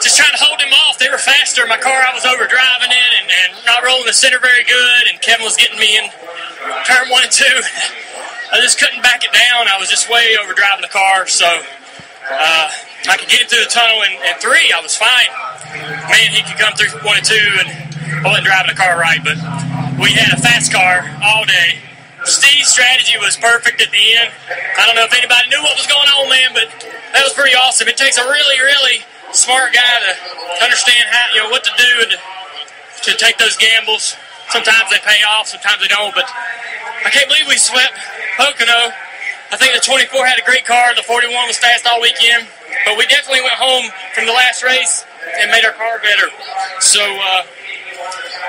Just trying to hold them off. They were faster. My car, I was overdriving it and not rolling the center very good, and Kevin was getting me in turn 1 and 2. I just couldn't back it down. I was just way overdriving the car, so I could get him through the tunnel in 3. I was fine. Man, he could come through 1 and 2, and I wasn't driving the car right, but we had a fast car all day. Steve's strategy was perfect at the end. I don't know if anybody knew what was going on, man, but that was pretty awesome. It takes a really, really smart guy to understand how, what to do and to take those gambles. Sometimes they pay off, sometimes they don't, but I can't believe we swept Pocono. I think the 24 had a great car, the 41 was fast all weekend, but we definitely went home from the last race and made our car better. So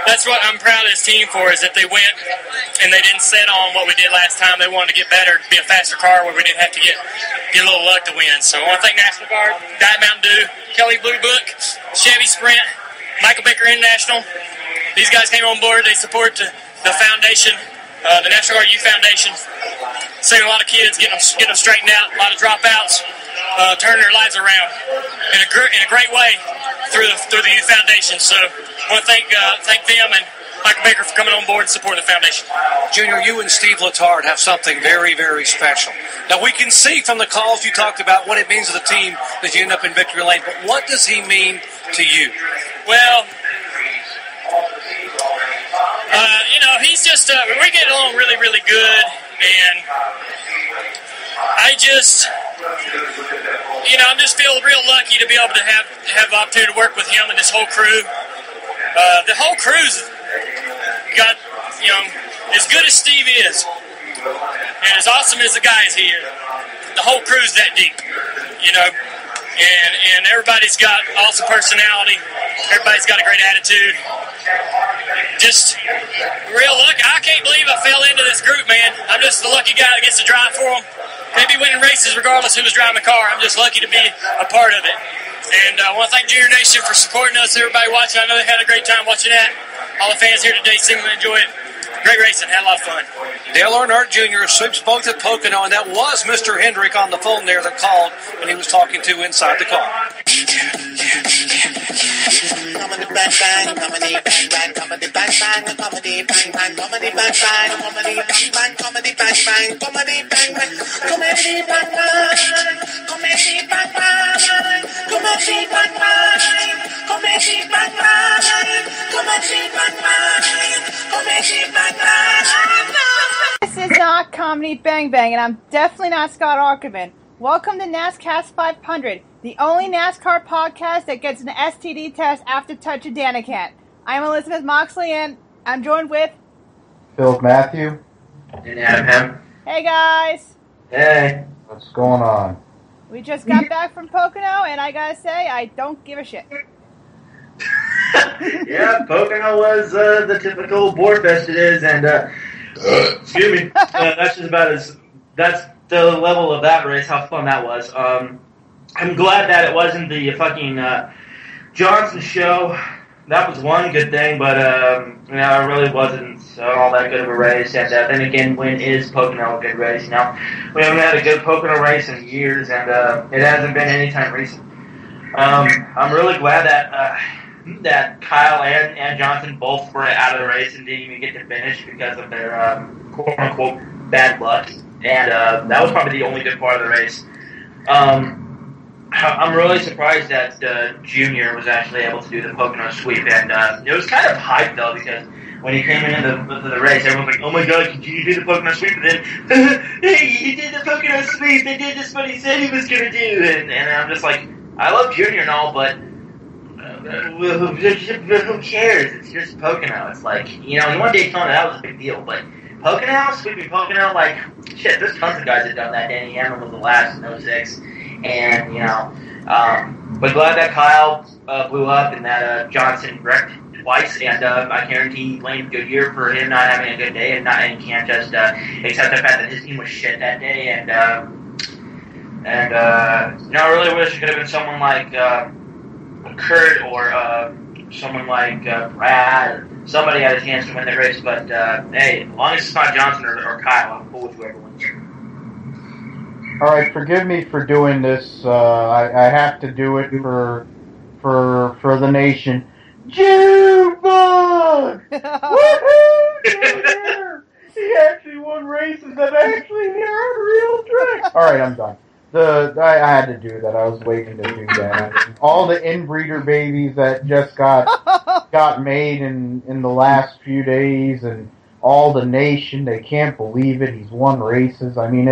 that's what I'm proud of this team for, is that they went and they didn't set on what we did last time. They wanted to get better, be a faster car where we didn't have to get a little luck to win. So I want to thank National Guard, Diet Mountain Dew, Kelly Blue Book, Chevy Sprint, Michael Baker International. These guys came on board. They support the foundation, the National Guard Youth Foundation, saving a lot of kids, getting them straightened out, a lot of dropouts, turning their lives around in a great way through the Youth Foundation. So I want to thank them and Michael Baker for coming on board and supporting the foundation. Junior, you and Steve Letard have something very, very special. Now, we can see from the calls you talked about what it means to the team that you end up in victory lane, but what does he mean to you? Well, he's just, we get along really, really good, and I just, I'm just feeling real lucky to be able to have the opportunity to work with him and this whole crew. The whole crew's got, as good as Steve is, and as awesome as the guys here, the whole crew's that deep, and everybody's got awesome personality. Everybody's got a great attitude. Just real lucky. I can't believe I fell into this group, man. I'm just the lucky guy that gets to drive for them. Maybe winning races regardless who was driving the car. I'm just lucky to be a part of it. And I want to thank Junior Nation for supporting us, everybody watching. I know they had a great time watching that. All the fans here today seem to enjoy it. Great racing. Had a lot of fun. Dale Earnhardt Jr. sweeps both at Pocono, and that was Mr. Hendrick on the phone there that called, and he was talking to inside the car. Comedy bang bang, comedy bang bang, comedy bang bang, comedy bang bang, comedy bang bang, comedy bang bang, comedy bang bang, comedy bang bang, comedy bang bang, comedy bang bang, comedy bang bang, comedy bang bang, comedy bang bang, comedy bang bang. This is not Comedy Bang Bang, and I'm definitely not Scott Ackerman. Welcome to NASCAST 500, the only NASCAR podcast that gets an STD test after touching Danica. I'm Elizabeth Moxley, and I'm joined with Phil Mathew and Hamm. Hey guys. Hey. What's going on? We just got back from Pocono, and I gotta say, I don't give a shit. Yeah, Pocono was the typical boar fest it is, and excuse me, that's just about that's the level of that race, how fun that was. I'm glad that it wasn't the fucking Johnson show. That was one good thing, but it really wasn't all that good of a race. And then again, when is Pocono a good race? We haven't had a good Pocono race in years, and it hasn't been anytime recent. I'm really glad that Kyle and Johnson both were out of the race and didn't even get to finish because of their quote-unquote bad luck. And that was probably the only good part of the race. I'm really surprised that Junior was actually able to do the Pocono sweep. And it was kind of hype, though, because when he came into the race, everyone was like, oh my god, can you do the Pocono sweep? And then, hey, he did the Pocono sweep. They did just what he said he was going to do. And I'm just like, I love Junior and all, but who cares? It's just Pocono. It's like, you want Daytona, that was a big deal, but Pocono, sweeping Pocono, like, shit, there's tons of guys that done that. Danny Hamm was the last in 06. And, but glad that Kyle blew up and that Johnson wrecked twice. And I guarantee he blamed Goodyear for him not having a good day and can't just accept the fact that his team was shit that day. And I really wish it could have been someone like Kurt or someone like Brad. Somebody had a chance to win the race, but hey, as long as it's not Johnson or Kyle, I'm cool with whoever wins. All right, forgive me for doing this. I have to do it for the nation. Junebug! Woohoo! Junior! He actually won races that actually are real tracks. All right, I'm done. I had to do that. I was waiting to do that. All the inbreeder babies that just got made in the last few days, and all the nation, they can't believe it. He's won races. I mean,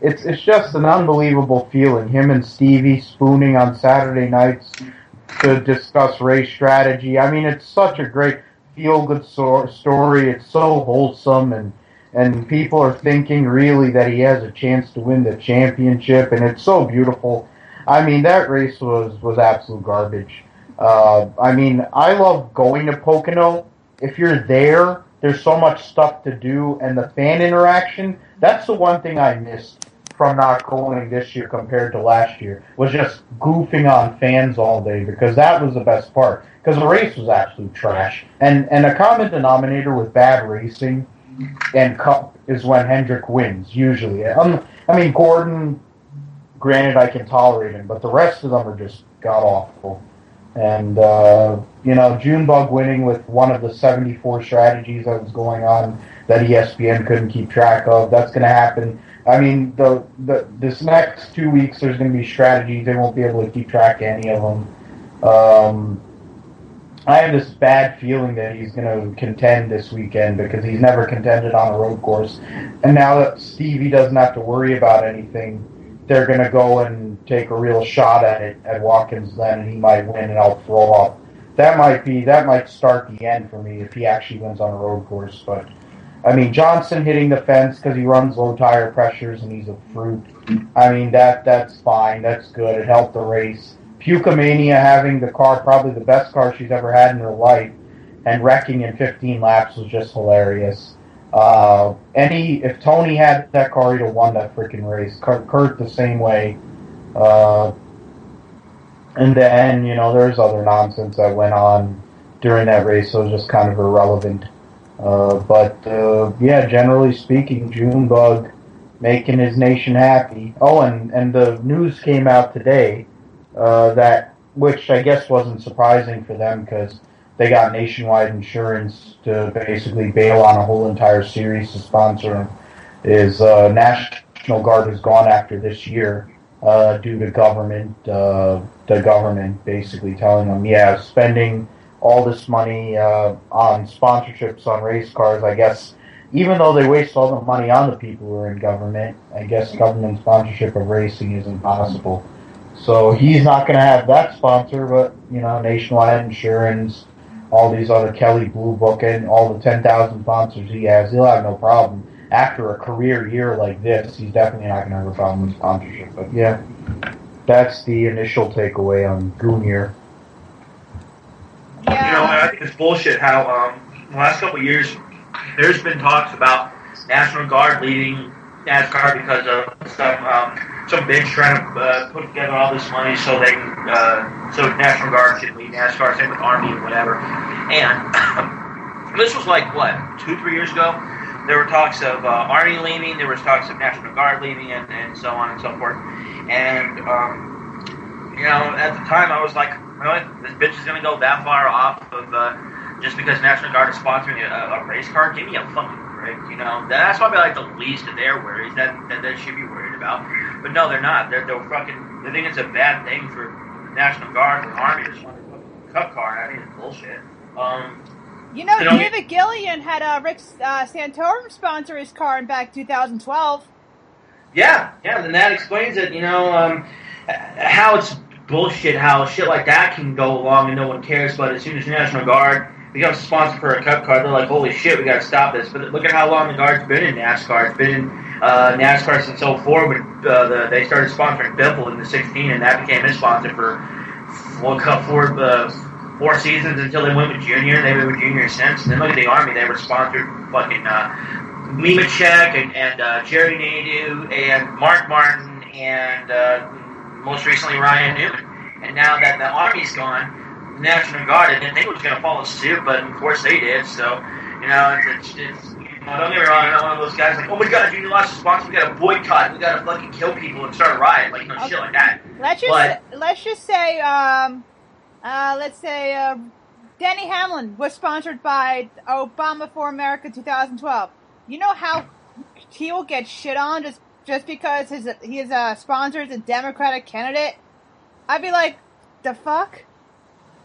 it's just an unbelievable feeling. Him and Stevie spooning on Saturday nights to discuss race strategy. I mean, it's such a great feel-good story. It's so wholesome, and people are thinking really that he has a chance to win the championship, and it's so beautiful. I mean, that race was absolute garbage. I mean, I love going to Pocono. If you're there, there's so much stuff to do, and the fan interaction, that's the one thing I missed from not going this year compared to last year, was just goofing on fans all day, because that was the best part. Because the race was absolute trash. And a common denominator with bad racing and Cup is when Hendrick wins, usually. I mean, Gordon, granted, I can tolerate him, but the rest of them are just god-awful. And, Junebug winning with one of the 74 strategies that was going on that ESPN couldn't keep track of, that's going to happen. I mean, this next 2 weeks, there's going to be strategies. They won't be able to keep track of any of them. I have this bad feeling that he's going to contend this weekend because he's never contended on a road course. And now that Stevie doesn't have to worry about anything, they're going to go and take a real shot at it at Watkins then, and he might win, and I'll throw up. That might start the end for me if he actually wins on a road course. But I mean, Johnson hitting the fence because he runs low tire pressures and he's a fruit. I mean, that's fine. That's good. It helped the race. Pucamania having the car, probably the best car she's ever had in her life, and wrecking in 15 laps was just hilarious. If Tony had that car, he'd have won that freaking race. Kurt the same way. And then, there's other nonsense that went on during that race, so it was just kind of irrelevant. Yeah, generally speaking, Junebug making his nation happy. Oh, and the news came out today, which I guess wasn't surprising for them because they got Nationwide Insurance to basically bail on a whole entire series to sponsor him, is National Guard has gone after this year due to the government basically telling them, yeah, spending all this money on sponsorships on race cars, I guess, even though they waste all the money on the people who are in government, I guess government sponsorship of racing is impossible. So he's not going to have that sponsor, but, Nationwide Insurance, all these other Kelly Blue Book, and all the 10,000 sponsors he has, he'll have no problem. After a career year like this, he's definitely not going to have a problem with sponsorship. But yeah, that's the initial takeaway on Goonier. Yeah. I think it's bullshit how the last couple of years there's been talks about National Guard leaving NASCAR because of some bitch trying to put together all this money so they so National Guard should leave NASCAR, same with Army and whatever. And this was like, 2-3 years ago? There were talks of Army leaving, there was talks of National Guard leaving, and so on and so forth. And, at the time I was like, really? This bitch is going to go that far off of just because National Guard is sponsoring a race car? Give me a fucking break, That's probably like the least of their worries that they should be worried about. But no, they're not. They're fucking, they think it's a bad thing for the National Guard or Army to sponsor a cup car. I think it's bullshit. David Gillian had Rick Santorum sponsor his car in back 2012. Yeah, then that explains it, how it's bullshit, how shit like that can go along and no one cares, but as soon as National Guard becomes a sponsor for a cup car, they're like, holy shit, we gotta stop this. But look at how long the Guard's been in NASCAR. It's been in NASCAR since 04 when they started sponsoring Biffle in the 16, and that became his sponsor for 4 seasons until they went with Junior. They've been with Junior since. And then look at the Army. They were sponsored fucking Nemechek and Jerry Nadeau and Mark Martin and most recently Ryan Newman. And now that the Army's gone, the National Guard, I didn't think it was going to follow suit, but of course they did. So, it's Don't get me wrong, I'm not one of those guys like, oh my god, you lost your sponsor, we gotta boycott, we gotta fucking kill people and start a riot, like, shit like that. Let's just say, Denny Hamlin was sponsored by Obama for America 2012. You know how he will get shit on just because his sponsor is a Democratic candidate? I'd be like, the fuck?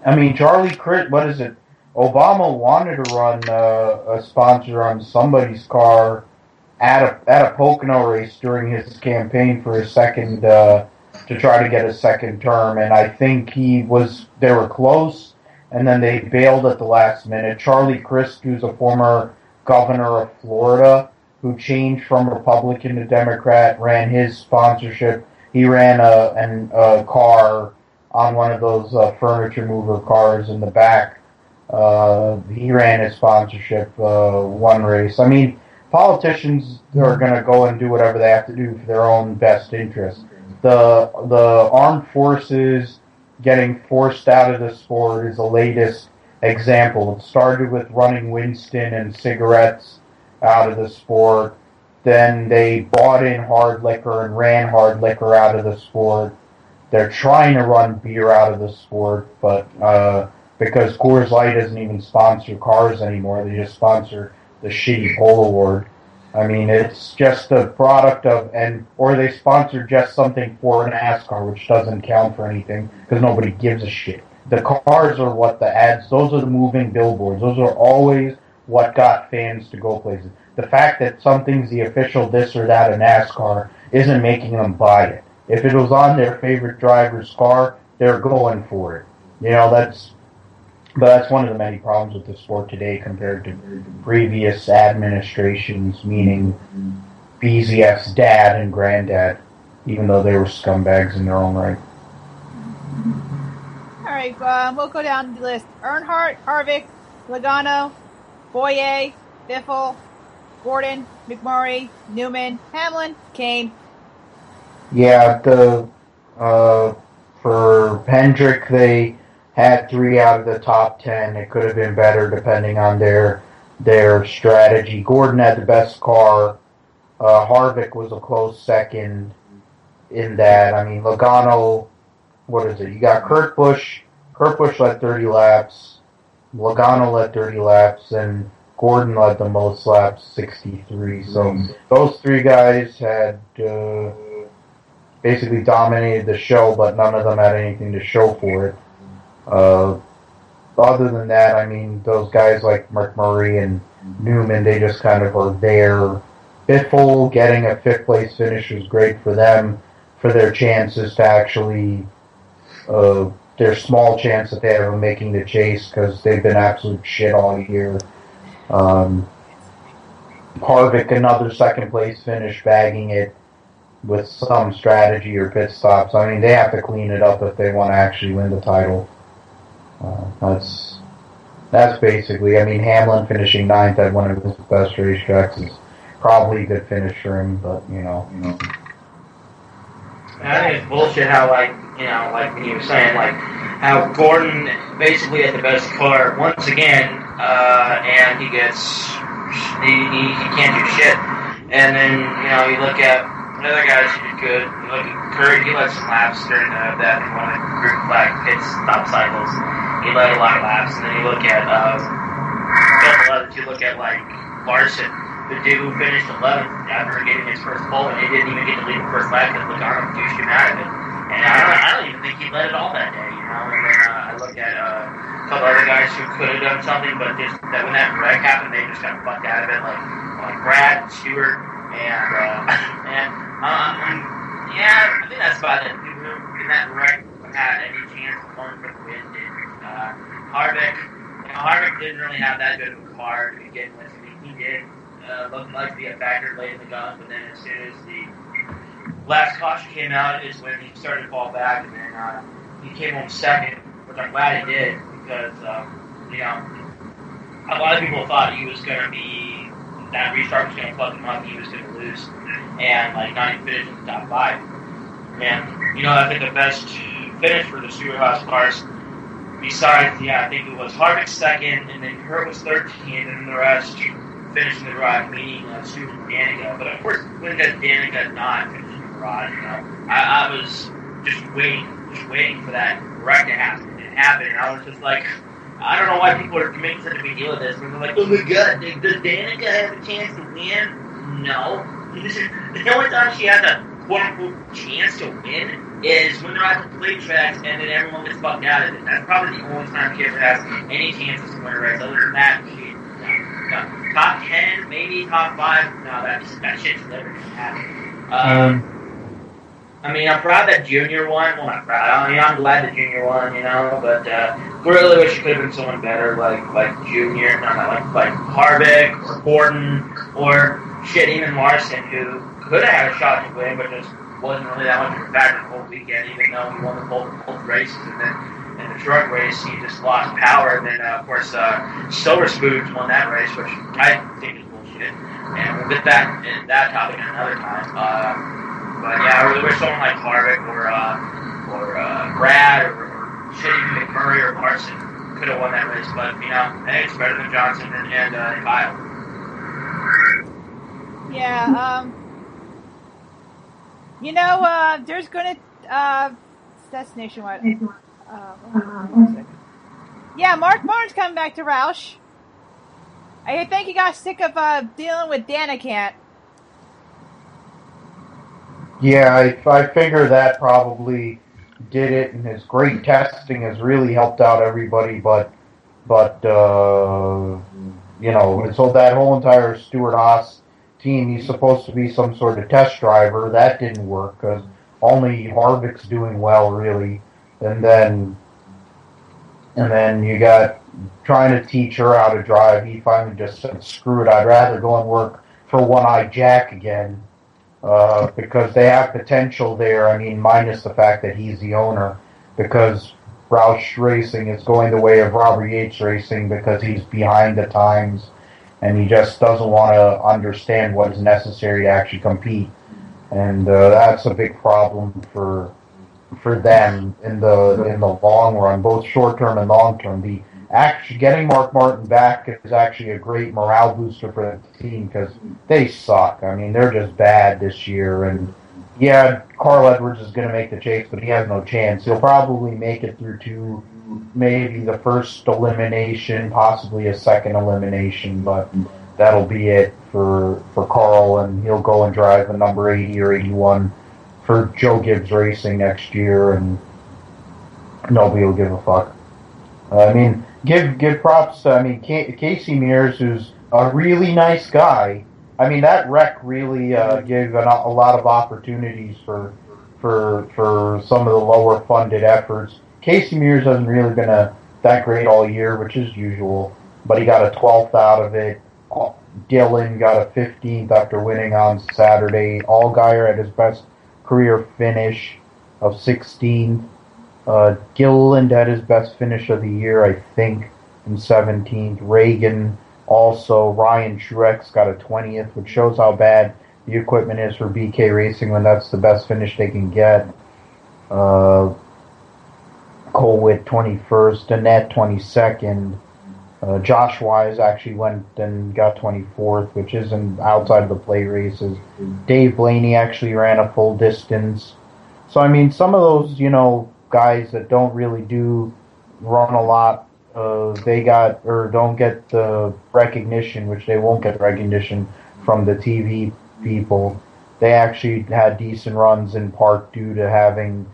I mean, what is it? Obama wanted to run a sponsor on somebody's car at a Pocono race during his campaign for his second, to try to get a second term, and I think they were close, and then they bailed at the last minute. Charlie Crist, who's a former governor of Florida, who changed from Republican to Democrat, ran his sponsorship. He ran a car on one of those furniture mover cars in the back. He ran his sponsorship one race. I mean, politicians are going to go and do whatever they have to do for their own best interest. The armed forces getting forced out of the sport is the latest example. It started with running Winston and cigarettes out of the sport. Then they bought in hard liquor and ran hard liquor out of the sport. They're trying to run beer out of the sport, but because Coors Light doesn't even sponsor cars anymore, they just sponsor the shitty Pole Award. I mean, it's just a product of, or they sponsor just something for NASCAR, which doesn't count for anything because nobody gives a shit. The cars are what the ads, those are the moving billboards. Those are always what got fans to go places. The fact that something's the official this or that of NASCAR isn't making them buy it. If it was on their favorite driver's car, they're going for it. But that's one of the many problems with the sport today compared to previous administrations, meaning BZF's dad and granddad, even though they were scumbags in their own right. All right, we'll go down the list. Earnhardt, Harvick, Logano, Boyer, Biffle, Gordon, McMurray, Newman, Hamlin, Kane. Yeah, for Hendrick, they had 3 out of the top 10. It could have been better depending on their strategy. Gordon had the best car. Harvick was a close second in that. I mean, Logano, what is it? You got Kurt Busch. Kurt Busch led 30 laps. Logano led 30 laps, and Gordon led the most laps, 63. So those 3 guys had basically dominated the show, but none of them had anything to show for it. Other than that, I mean, those guys like McMurray and Newman, they just kind of are there. Biffle getting a 5th place finish was great for them, for their chances to actually, their small chance that they have of making the chase, because they've been absolute shit all year. Harvick, another 2nd place finish, bagging it with some strategy or pit stops. I mean, they have to clean it up if they want to actually win the title. That's basically, I mean, Hamlin finishing 9th at one of his best racetracks is probably a good finish for him, but, you know. I think it's bullshit how, like when you were saying, like, how Gordon basically had the best car once again, and he can't do shit. And then, you look at other guys who did good. You look at Kurt, he led some laps during that one of the group flag pit stop cycles. He led a lot of laps. And then you look at a couple others. You look at like Larson, the dude who finished 11th after getting his first pole, and he didn't even get to lead the first lap because Logano douched him out of it. And I don't even think he led it all that day, And then I look at a couple other guys who could have done something, but just that when that wreck happened, they just got fucked out of it, like Brad and Stewart. I think that's about it. In that wreck had any chance of going for the win. Harvick didn't really have that good of a car to begin with. I mean, he did look like to be a factor late in the gun, but then as soon as the last caution came out is when he started to fall back, and then he came home 2nd, which I'm glad he did, because a lot of people thought he was going to be, that restart was going to fuck him up, he was going to lose, and not even finish in the top 5. And I think the best finish for the Stewart Haas cars, besides I think it was Harvick 2nd, and then Kurt was 13th, and the rest finishing the garage, meaning Stu and Danica. But of course, when does Danica not finish the garage? You know, I was just waiting for that wreck to happen. It happened, and I was just like, I don't know why people are making such a big deal of this. They're like, oh my god, does Danica have a chance to win? No. The only time she has a quote-unquote chance to win is when they're at the plate tracks and then everyone gets fucked out of it. That's probably the only time she ever has any chances to win a race. Other than that, no. Top 10, maybe top 5. No, that shit's never gonna happen. I mean, I'm proud that Junior won. Well, not proud. I mean, I'm glad that Junior won, you know. But really wish it could have been someone better, like Junior, like Harvick or Gordon or shit, even Larson, who could have had a shot to win, but just wasn't really that much of a factor the whole weekend. Even though he won both races, and then in the truck race he just lost power. And then of course Silver Spoons won that race, which I think is bullshit. And we'll get that topic another time. But yeah, I really wish someone like Harvick or Brad or shit, even McMurray or Larson could have won that race. But you know, hey, it's better than Johnson and Kyle. Yeah. You know, there's gonna that's nationwide. Yeah, Mark Martin's coming back to Roush. I think he got sick of dealing with Danica. Yeah, I figure that probably did it, and his great testing has really helped out everybody. But you know, so that whole entire Stewart-Haas team, he's supposed to be some sort of test driver. That didn't work because only Harvick's doing well, really. And then you got trying to teach her how to drive. He finally just said, "Screw it! I'd rather go and work for One-Eyed Jack again." Because they have potential there. I mean, minus the fact that he's the owner, because Roush Racing is going the way of Robert Yates Racing because he's behind the times and he just doesn't want to understand what is necessary to actually compete. And that's a big problem for them in the long run, both short term and long term. Getting Mark Martin back is actually a great morale booster for the team because they suck. I mean, they're just bad this year. And yeah, Carl Edwards is going to make the chase, but he has no chance. He'll probably make it through to maybe the first elimination, possibly a second elimination, but that'll be it for Carl, and he'll go and drive a number 80 or 81 for Joe Gibbs Racing next year, and nobody will give a fuck. I mean, give props to, I mean, Casey Mears, who's a really nice guy. I mean, that wreck really gave a lot of opportunities for some of the lower funded efforts. Casey Mears hasn't really been that great all year, which is usual, but he got a 12th out of it. Dylan got a 15th after winning on Saturday. Allgaier had his best career finish of 16th. Gilliland had his best finish of the year, I think, in 17th. Reagan also. Ryan Truex got a 20th, which shows how bad the equipment is for BK Racing when that's the best finish they can get. Colwitt 21st, Annette 22nd. Josh Wise actually went and got 24th, which isn't outside of the play races. Dave Blaney actually ran a full distance. So, I mean, some of those, you know, guys that don't really run a lot, they got or don't get the recognition, which they won't get recognition from the TV people. They actually had decent runs in part due to having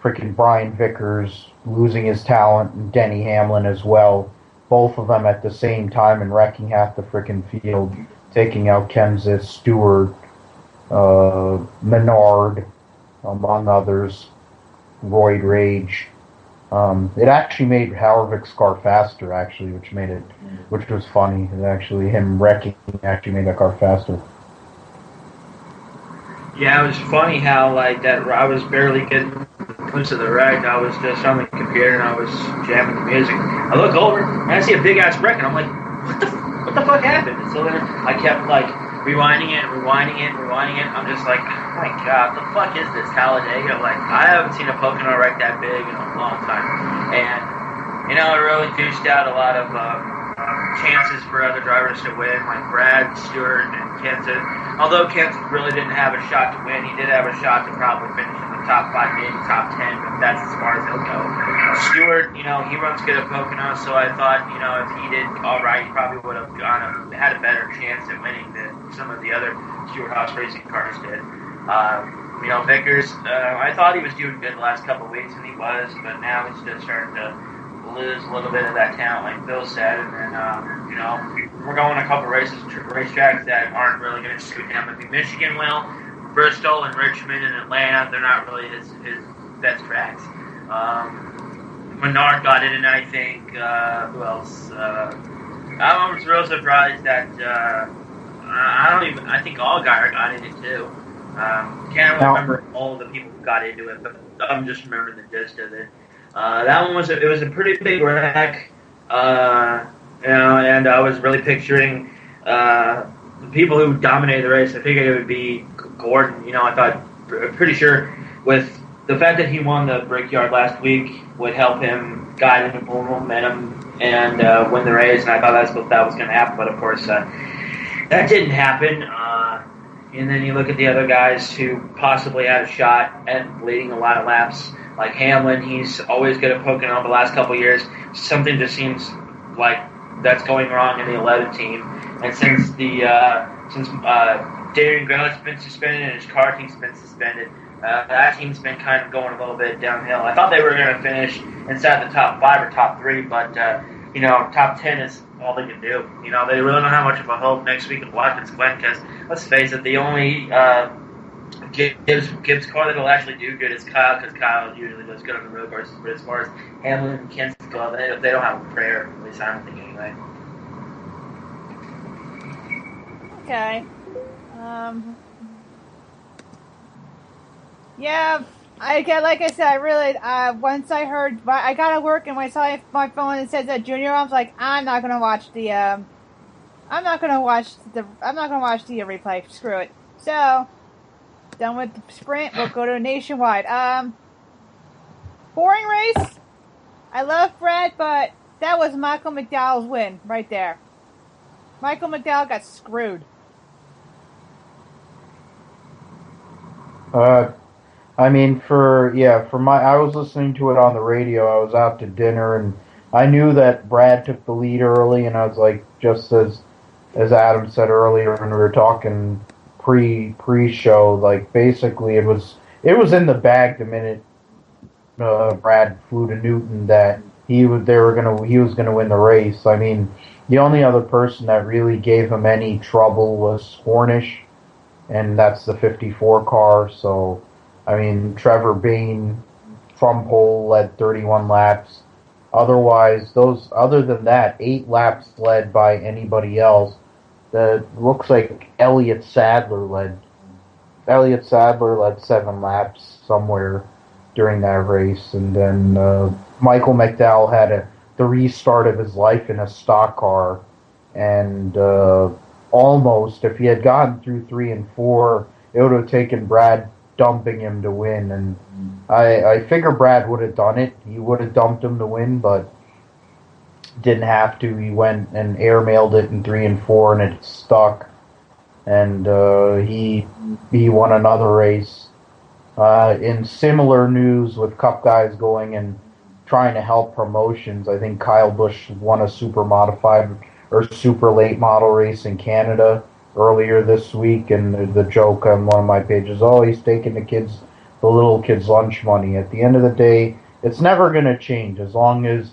freaking Brian Vickers losing his talent and Denny Hamlin as well. Both of them at the same time and wrecking half the freaking field, taking out Kenseth, Stewart, Menard, among others. Royd Rage. It actually made Harvick's car faster, actually, which was funny. It actually, him wrecking actually made that car faster. Yeah, it was funny how, like, that I was barely getting a glimpse of the wreck. I was just on the computer and I was jamming the music. I look over and I see a big ass wreck and I'm like, what the fuck happened? And so then I kept, like, rewinding it. I'm just like, oh my god, the fuck is this, Talladega? Like, I haven't seen a Pocono wreck that big in a long time. And, you know, it really douched out a lot of chances for other drivers to win, like Brad, Stewart, and Kenton. Although Kenton really didn't have a shot to win, he did have a shot to probably finish in the top 5, maybe top 10, but that's as far as he'll go. Stewart, he runs good at Pocono, so I thought, if he did all right, he probably would have had a better chance at winning than some of the other Stewart Haas racing cars did. Vickers, I thought he was doing good the last couple of weeks, and he was, but now he's just starting to lose a little bit of that talent, like Bill said, and then, we're going a couple racetracks that aren't really going to suit him. I think Michigan will, Bristol and Richmond and Atlanta, they're not really his best tracks. Menard got in, and I think, who else? I was real surprised that, I think Allgaier got in it too. Can't remember all of the people who got into it, but I'm just remembering the gist of it. That one was a pretty big wreck, and I was really picturing the people who dominated the race. I figured it would be Gordon. I thought, pretty sure with the fact that he won the Brickyard last week would help him guide into momentum and win the race, and I thought that was going to happen, but of course that didn't happen. And then you look at the other guys who possibly had a shot at leading a lot of laps, like Hamlin. He's always good at poking on the last couple of years. Something just seems like that's going wrong in the 11 team. And since Darian Grout's been suspended and his car team's been suspended, that team's been kind of going a little bit downhill. I thought they were going to finish inside the top 5 or top 3, but top 10 is all they can do. They really don't have much of a hope next week at Watkins Glen, because let's face it, the only Gibbs car that'll actually do good is Kyle, because Kyle usually does good on the road courses. But as far as Hamlin and Kenseth go, they don't have a prayer. At least I don't think anyway. Okay. Yeah. Like I said, I really, once I heard, I got to work and when I saw my phone and it said that Junior, I was like, I'm not going to watch the replay. Screw it. So, done with the sprint, we'll go to Nationwide. Boring race. I love Brad, but that was Michael McDowell's win right there. Michael McDowell got screwed. I was listening to it on the radio. I was out to dinner, and I knew that Brad took the lead early, and I was like, just as Adam said earlier when we were talking pre-show, like basically it was in the bag the minute Brad flew to Newton that he was gonna win the race. I mean, the only other person that really gave him any trouble was Hornish, and that's the 54 car. So. I mean, Trevor Bayne from pole led 31 laps. Otherwise, other than that, 8 laps led by anybody else. That looks like Elliott Sadler led 7 laps somewhere during that race, and then Michael McDowell had the restart of his life in a stock car, and almost, if he had gotten through 3 and 4, it would have taken Brad dumping him to win, and I figure Brad would have done it. He would have dumped him to win, but didn't have to. He went and airmailed it in 3 and 4, and it stuck. And he won another race. In similar news with Cup guys going and trying to help promotions, I think Kyle Busch won a super modified or super late model race in Canada earlier this week, and the joke on one of my pages, he's taking the little kids' lunch money. At the end of the day, it's never going to change as long as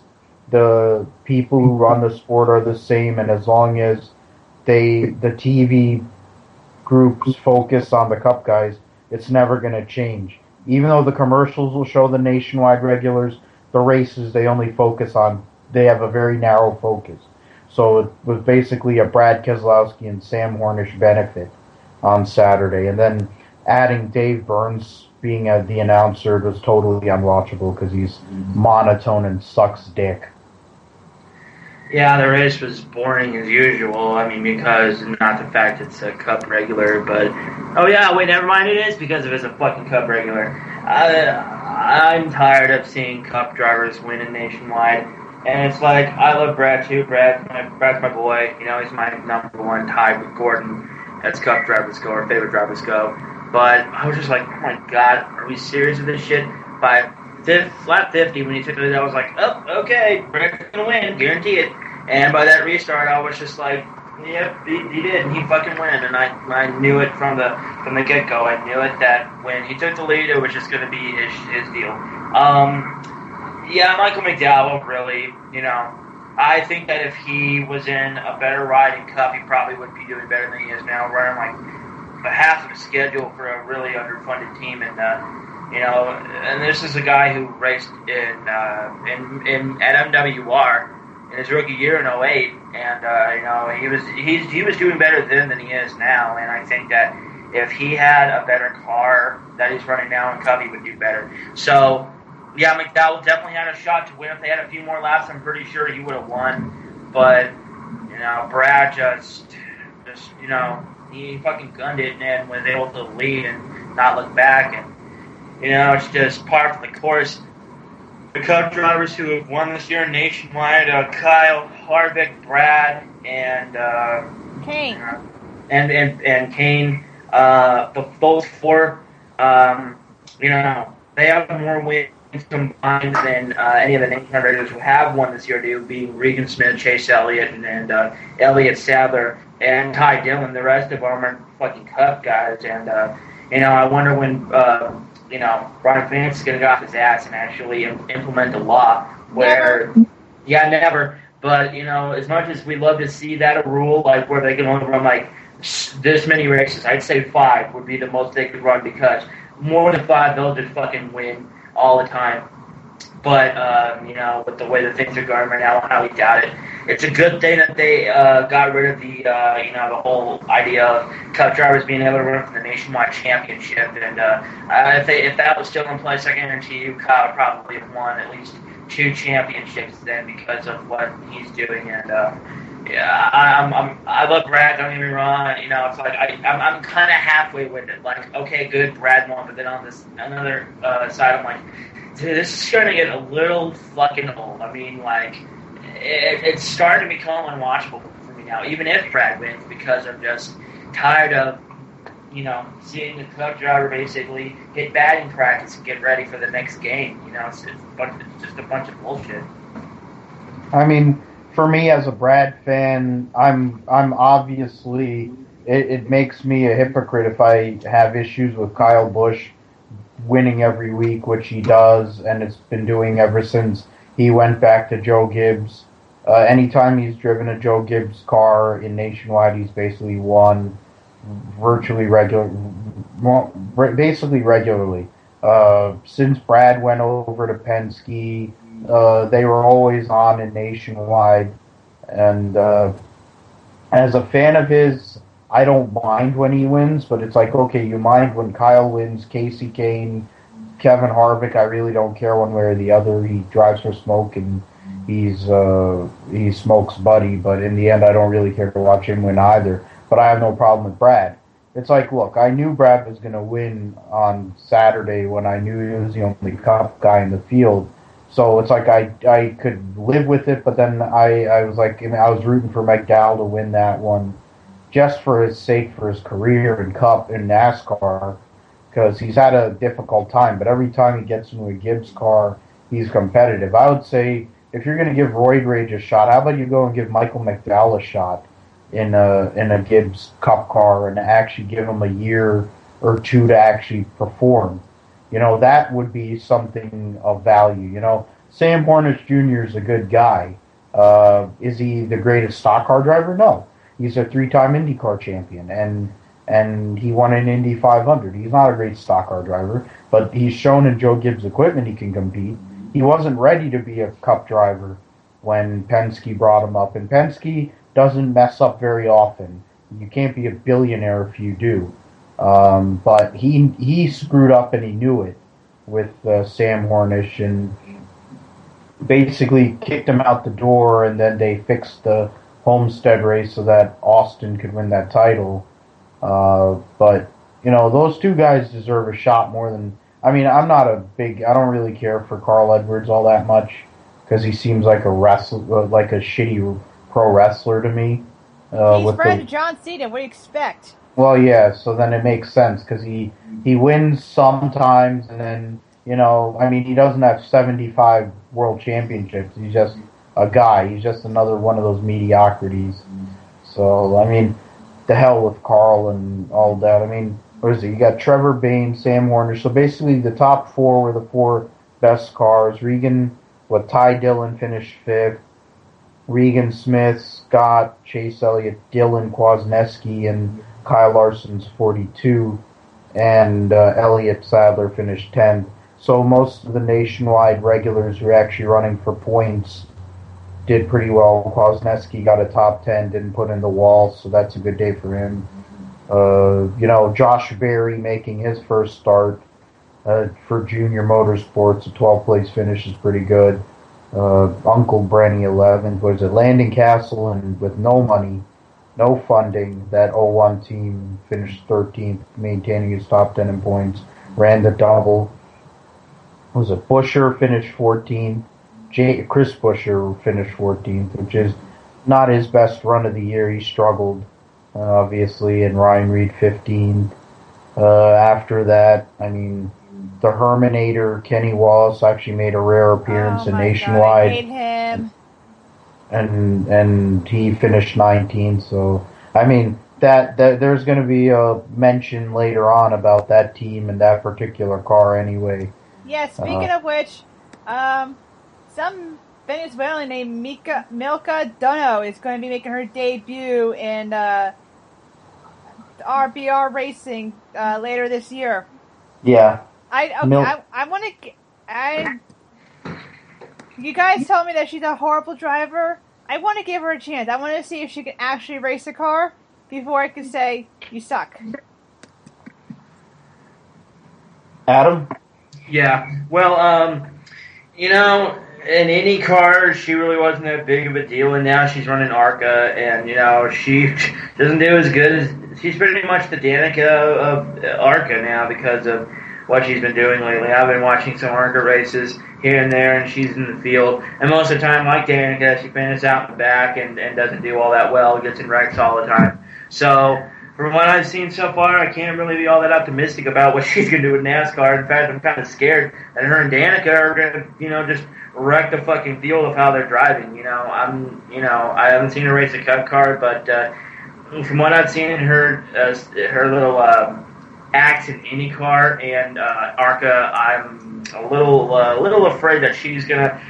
the people who run the sport are the same, and as long as the TV groups focus on the Cup guys, it's never going to change. Even though the commercials will show the Nationwide regulars, the races they only focus on, they have a very narrow focus. So it was basically a Brad Keselowski and Sam Hornish benefit on Saturday. And then adding Dave Burns being the announcer was totally unwatchable because he's monotone and sucks dick. Yeah, the race was boring as usual. I mean, because not the fact it's a Cup regular, but... Oh yeah, wait, never mind, it is because it's a fucking Cup regular. I'm tired of seeing Cup drivers win in Nationwide. And it's like, I love Brad too. Brad's my boy. You know, he's my number one, tied with Gordon as Cup drivers go, or favorite drivers go. But I was just like, oh my God, are we serious with this shit? By lap 50, when he took the lead, I was like, oh, okay, Brad's going to win, guarantee it. And by that restart, I was just like, yep, he did, and he fucking win. And I knew it from the get-go. I knew it that when he took the lead, it was just going to be his deal. Yeah, Michael McDowell, really, you know, I think that if he was in a better riding Cup, he probably would be doing better than he is now, running like half of the schedule for a really underfunded team. And you know, and this is a guy who raced at MWR in his rookie year in 08, and you know, he was doing better then than he is now. And I think that if he had a better car that he's running now in Cup, he would do better. So. Yeah, McDowell definitely had a shot to win. If they had a few more laps, I'm pretty sure he would have won. But, you know, Brad just you know, he fucking gunned it and was able to lead and not look back. And, you know, it's just par for the course. The Cup drivers who have won this year nationwide, Kyle, Harvick, Brad, and Kane. And Kane, those four, you know, they have more wins combined than any of the NASCAR regulars who have won this year do, being Regan Smith, Chase Elliott, and Elliott Sadler, and Ty Dillon. The rest of them are fucking Cup guys. And, you know, I wonder when, you know, Brian Phoenix is going to get off his ass and actually implement the law where, Never. Yeah, never. But, you know, as much as we love to see that a rule, like where they can only run like this many races, I'd say 5 would be the most they could run, because more than 5, they'll just fucking win all the time. But, you know, with the way that things are going right now, I highly doubt it. It's a good thing that they got rid of the, you know, the whole idea of Cup drivers being able to run for the nationwide championship. And if that was still in place, I guarantee you Kyle probably have won at least 2 championships then, because of what he's doing. And, yeah, I love Brad, don't get me wrong. You know, it's like I'm kind of halfway with it. Like, okay, good, Brad won, but then on this another side, I'm like, dude, this is starting to get a little fucking old. I mean, like, it's starting to become unwatchable for me now, even if Brad wins, because I'm just tired of, you know, seeing the Cup driver basically hit batting practice and get ready for the next game. You know, it's just a bunch of bullshit. I mean, for me as a Brad fan, I'm obviously, it makes me a hypocrite if I have issues with Kyle Busch winning every week, which he does, and it's been doing ever since he went back to Joe Gibbs. Anytime he's driven a Joe Gibbs car in Nationwide, he's basically won basically regularly. Since Brad went over to Penske, they were always on in Nationwide, and as a fan of his, I don't mind when he wins, but it's like, okay, you mind when Kyle wins, Casey Kane, Kevin Harvick, I really don't care one way or the other. He drives for smoke, and he smokes Buddy, but in the end, I don't really care to watch him win either. But I have no problem with Brad. It's like, look, I knew Brad was going to win on Saturday when I knew he was the only Cup guy in the field. So it's like I could live with it, but then I was like, I was rooting for McDowell to win that one just for his sake, for his career in Cup in NASCAR, because he's had a difficult time. But every time he gets into a Gibbs car, he's competitive. I would say, if you're going to give Roid Rage a shot, how about you go and give Michael McDowell a shot in a Gibbs Cup car and actually give him a year or 2 to actually perform? You know, that would be something of value. You know, Sam Hornish Jr. is a good guy. Is he the greatest stock car driver? No. He's a 3-time IndyCar champion, and he won an Indy 500. He's not a great stock car driver, but he's shown in Joe Gibbs equipment he can compete. He wasn't ready to be a Cup driver when Penske brought him up, and Penske doesn't mess up very often. You can't be a billionaire if you do. But he screwed up, and he knew it with Sam Hornish, and basically kicked him out the door, and then they fixed the Homestead race so that Austin could win that title. But, you know, those 2 guys deserve a shot more than... I mean, I don't really care for Carl Edwards all that much. because he seems like a like a shitty pro wrestler to me. He's friend of John Cena. What do you expect? Well, yeah, so then it makes sense because he wins sometimes, and then, you know, I mean, he doesn't have 75 world championships. He's just a guy. He's just another one of those mediocrities. So, I mean, the hell with Carl and all that. I mean, what is it? You got Trevor Bayne, Sam Horner. So basically, the top four were the four best cars. Ty Dillon finished fifth. Regan Smith, Scott, Chase Elliott, Dylan Kwasniewski, and Kyle Larson's 42, and Elliott Sadler finished 10th. So most of the nationwide regulars who are actually running for points did pretty well. Kwasniewski got a top 10, didn't put in the wall, so that's a good day for him. You know, Josh Berry making his first start for Junior Motorsports, a 12th place finish is pretty good. Uncle Brenny 11th. Was it Landon Castle, and with no money, no funding, that 01 team finished 13th, maintaining his top 10 in points. Ran the double. Was it Busher finished 14th? Chris Busher finished 14th, which is not his best run of the year. He struggled, obviously, and Ryan Reed 15th. After that, I mean, the Herminator, Kenny Wallace, actually made a rare appearance in Nationwide. God, I hate him. And he finished 19th. So, I mean, that there's going to be a mention later on about that team and that particular car anyway. Yeah, speaking of which, some Venezuelan named Milka Dono is going to be making her debut in RBR Racing later this year. Yeah. I want to. You guys told me that she's a horrible driver. I want to give her a chance. I want to see if she can actually race a car before I can say you suck. Adam? Yeah. Well, you know, in IndyCar, she really wasn't that big of a deal, and now she's running ARCA, and, you know, she doesn't do as good as... She's pretty much the Danica of ARCA now because of what she's been doing lately. I've been watching some ARCA races here and there, and she's in the field. And most of the time, like Danica, she finishes out in the back and doesn't do all that well. Gets in wrecks all the time. So, from what I've seen so far, I can't really be all that optimistic about what she's going to do with NASCAR. In fact, I'm kind of scared that her and Danica are going to, you know, just wreck the fucking field of how they're driving. I haven't seen her race a Cup car, but from what I've seen in her little acts in IndyCar and ARCA, I'm a little afraid that she's going to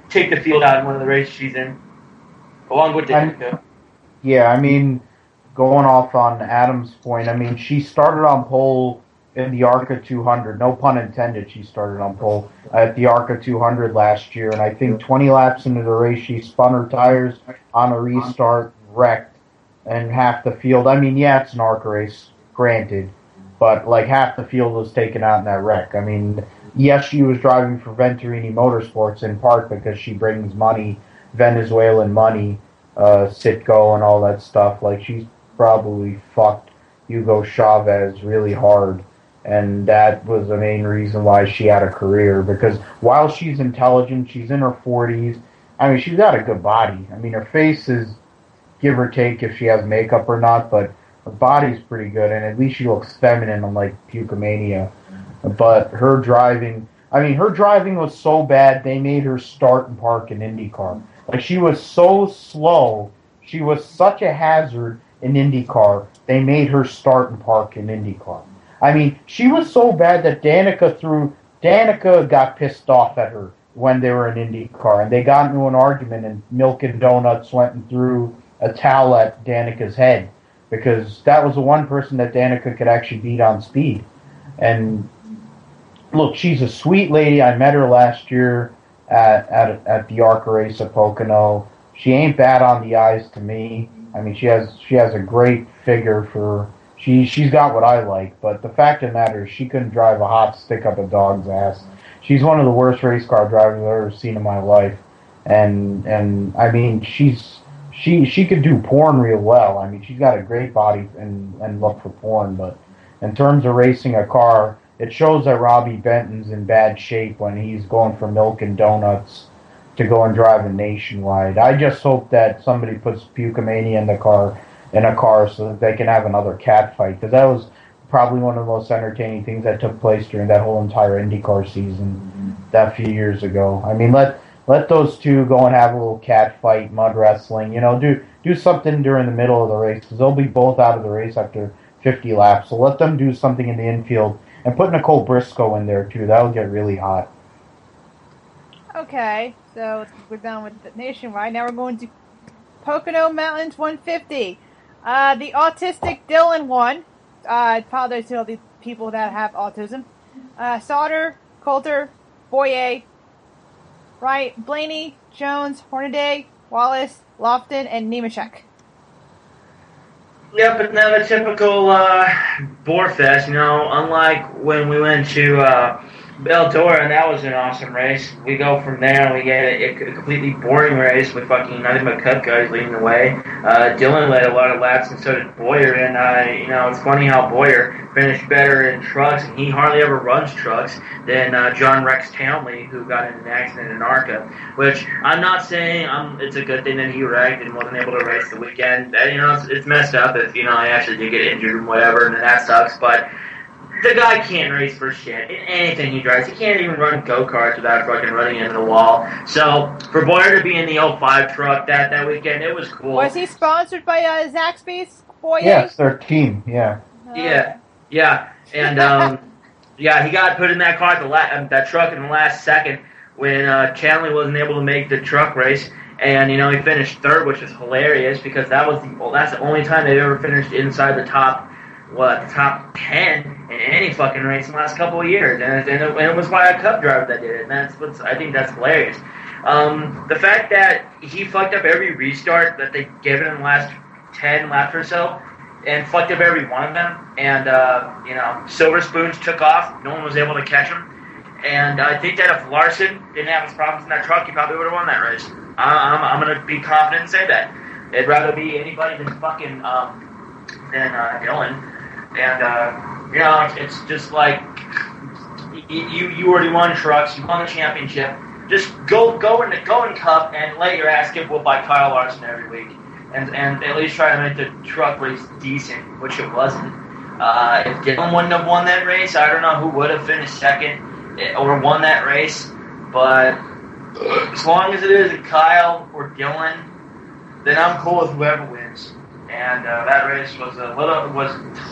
take the field out in one of the races she's in, along with Danica. Yeah, I mean, going off on Adam's point, I mean, she started on pole in the ARCA 200. No pun intended, she started on pole at the ARCA 200 last year. And I think 20 laps into the race, she spun her tires on a restart, wrecked, and half the field. I mean, yeah, it's an ARCA race, granted, but like half the field was taken out in that wreck. I mean, yes, she was driving for Venturini Motorsports in part because she brings money, Venezuelan money, Citgo and all that stuff. Like, she's probably fucked Hugo Chavez really hard, and that was the main reason why she had a career, because while she's intelligent, she's in her 40s, I mean, she's got a good body. I mean, her face is give or take if she has makeup or not, but her body's pretty good, and at least she looks feminine, unlike Pukemania. But her driving was so bad, they made her start and park in IndyCar. Like, she was so slow, she was such a hazard in IndyCar, they made her start and park in IndyCar. I mean, she was so bad that Danica got pissed off at her when they were in IndyCar, and they got into an argument, and Milk and Donuts went and threw a towel at Danica's head, because that was the one person that Danica could actually beat on speed. And look, she's a sweet lady. I met her last year at the ARCA race at Pocono. She ain't bad on the eyes to me. I mean, she has a great figure for... She's got what I like, but the fact of the matter is she couldn't drive a hot stick up a dog's ass. She's one of the worst race car drivers I've ever seen in my life. And I mean, she could do porn real well. I mean, she's got a great body and look for porn, but in terms of racing a car, it shows that Robbie Benton's in bad shape when he's going for Milk and Donuts to go and drive a Nationwide. I just hope that somebody puts Pucamania in a car so that they can have another cat fight, because that was probably one of the most entertaining things that took place during that whole entire IndyCar season that few years ago. I mean, let those two go and have a little cat fight, mud wrestling. Do something during the middle of the race, because they'll be both out of the race after 50 laps. So let them do something in the infield, and put Nicole Briscoe in there too. That'll get really hot. Okay, so we're done with the Nationwide. Now we're going to Pocono Mountains 150. The autistic Dylan won. I apologize to all the people that have autism. Sauter, Coulter, Boyer, Wright, Blaney, Jones, Hornaday, Wallace, Lofton, and Nemechek. Yeah, but now the typical Boarfest, unlike when we went to Eldora, and that was an awesome race. We go from there and we get a completely boring race with fucking nothing but Cup guys leading the way. Dylan led a lot of laps, and so did Boyer. And it's funny how Boyer finished better in trucks, and he hardly ever runs trucks, than John Rex Townley, who got in an accident in ARCA. Which I'm not saying it's a good thing that he wrecked and wasn't able to race the weekend. It's messed up if he actually did get injured and whatever, and that sucks. But the guy can't race for shit in anything he drives. He can't even run go-karts without fucking running into the wall. So, for Boyer to be in the 05 truck that weekend, it was cool. Was he sponsored by Zaxby's? Boyer? Yes, their team, yeah. Yeah. And, he got put in that car, that truck in the last second when Chanley wasn't able to make the truck race. And, he finished third, which is hilarious because that's the only time they've ever finished inside the top 10 in any fucking race in the last couple of years, and it was by a Cup driver that did it, and I think that's hilarious. The fact that he fucked up every restart that they gave it in the last 10 laps or so, and fucked up every one of them, and Silver Spoons took off, no one was able to catch him, and I think that if Larson didn't have his problems in that truck, he probably would have won that race. I'm gonna be confident and say that. It'd rather be anybody than fucking than Dylan. And, it's just like, you already won trucks, you won the championship. Just go in Cup and let your ass get whooped by Kyle Larson every week. And at least try to make the truck race decent, which it wasn't. If Dylan wouldn't have won that race, I don't know who would have finished second or won that race. But as long as it isn't Kyle or Dylan, then I'm cool with whoever wins. And that race was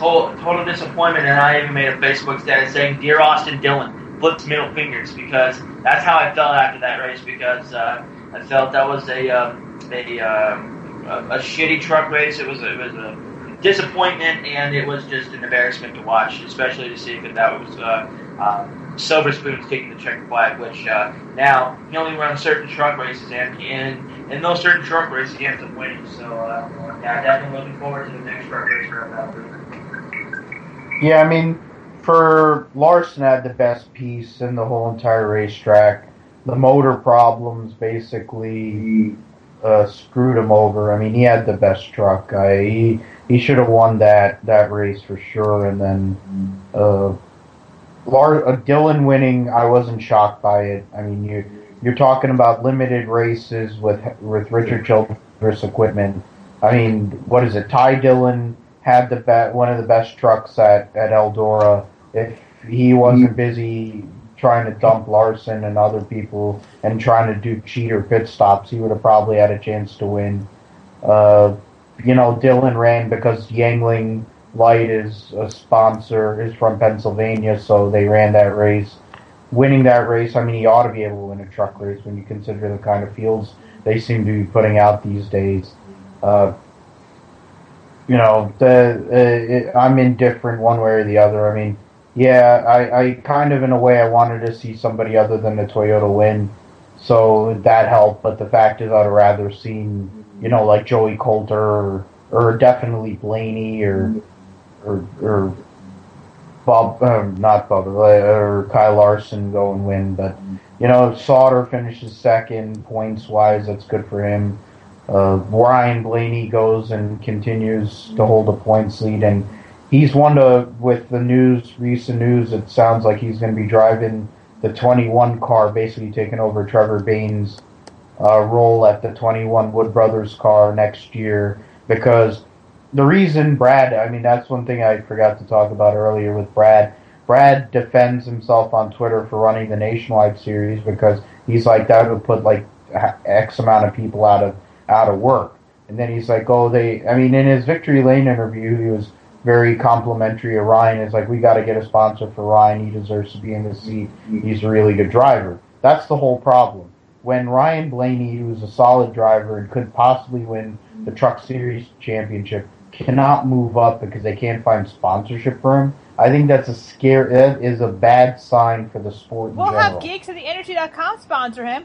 total disappointment, and I even made a Facebook status saying, "Dear Austin Dillon," flipped middle fingers, because that's how I felt after that race, because I felt that was a shitty truck race. It was a disappointment, and it was just an embarrassment to watch, especially to see that was Silver Spoons taking the checkered flag, which now he only runs certain truck races, and in those certain truck races he ends up winning. So definitely looking forward to the next truck race for him. Yeah, I mean, for Larson had the best piece in the whole entire racetrack. The motor problems basically screwed him over. I mean, he had the best truck. He should have won that race for sure. And then Dylan winning, I wasn't shocked by it. I mean, you're talking about limited races with Richard Childress equipment. I mean, what is it? Ty Dillon had one of the best trucks at Eldora. If he wasn't busy trying to dump Larson and other people and trying to do cheater pit stops, he would have probably had a chance to win. Dylan ran because Yangling Light is a sponsor, is from Pennsylvania, so they ran that race. Winning that race, I mean, he ought to be able to win a truck race when you consider the kind of fields they seem to be putting out these days. I'm indifferent one way or the other. I mean, yeah, I kind of, in a way, I wanted to see somebody other than the Toyota win, so that helped. But the fact is, I'd rather seen, like Joey Coulter or definitely Blaney or Bob, not Bob, or Kyle Larson go and win. But Sauter finishes second points wise. That's good for him. Ryan Blaney goes and continues to hold a points lead, and he's with the recent news, it sounds like he's going to be driving the 21 car, basically taking over Trevor Bain's role at the 21 Wood Brothers car next year, because the reason Brad, I mean, that's one thing I forgot to talk about earlier with Brad. Brad defends himself on Twitter for running the Nationwide Series because he's like, that would put like X amount of people out of work. And then he's like, in his Victory Lane interview, he was very complimentary of Ryan. It's like, we got to get a sponsor for Ryan. He deserves to be in the seat. He's a really good driver. That's the whole problem. When Ryan Blaney, who's a solid driver and could possibly win the Truck Series championship, cannot move up because they can't find sponsorship for him, I think that is a bad sign for the sport in general. We'll have Geeks of the Energy.com sponsor him.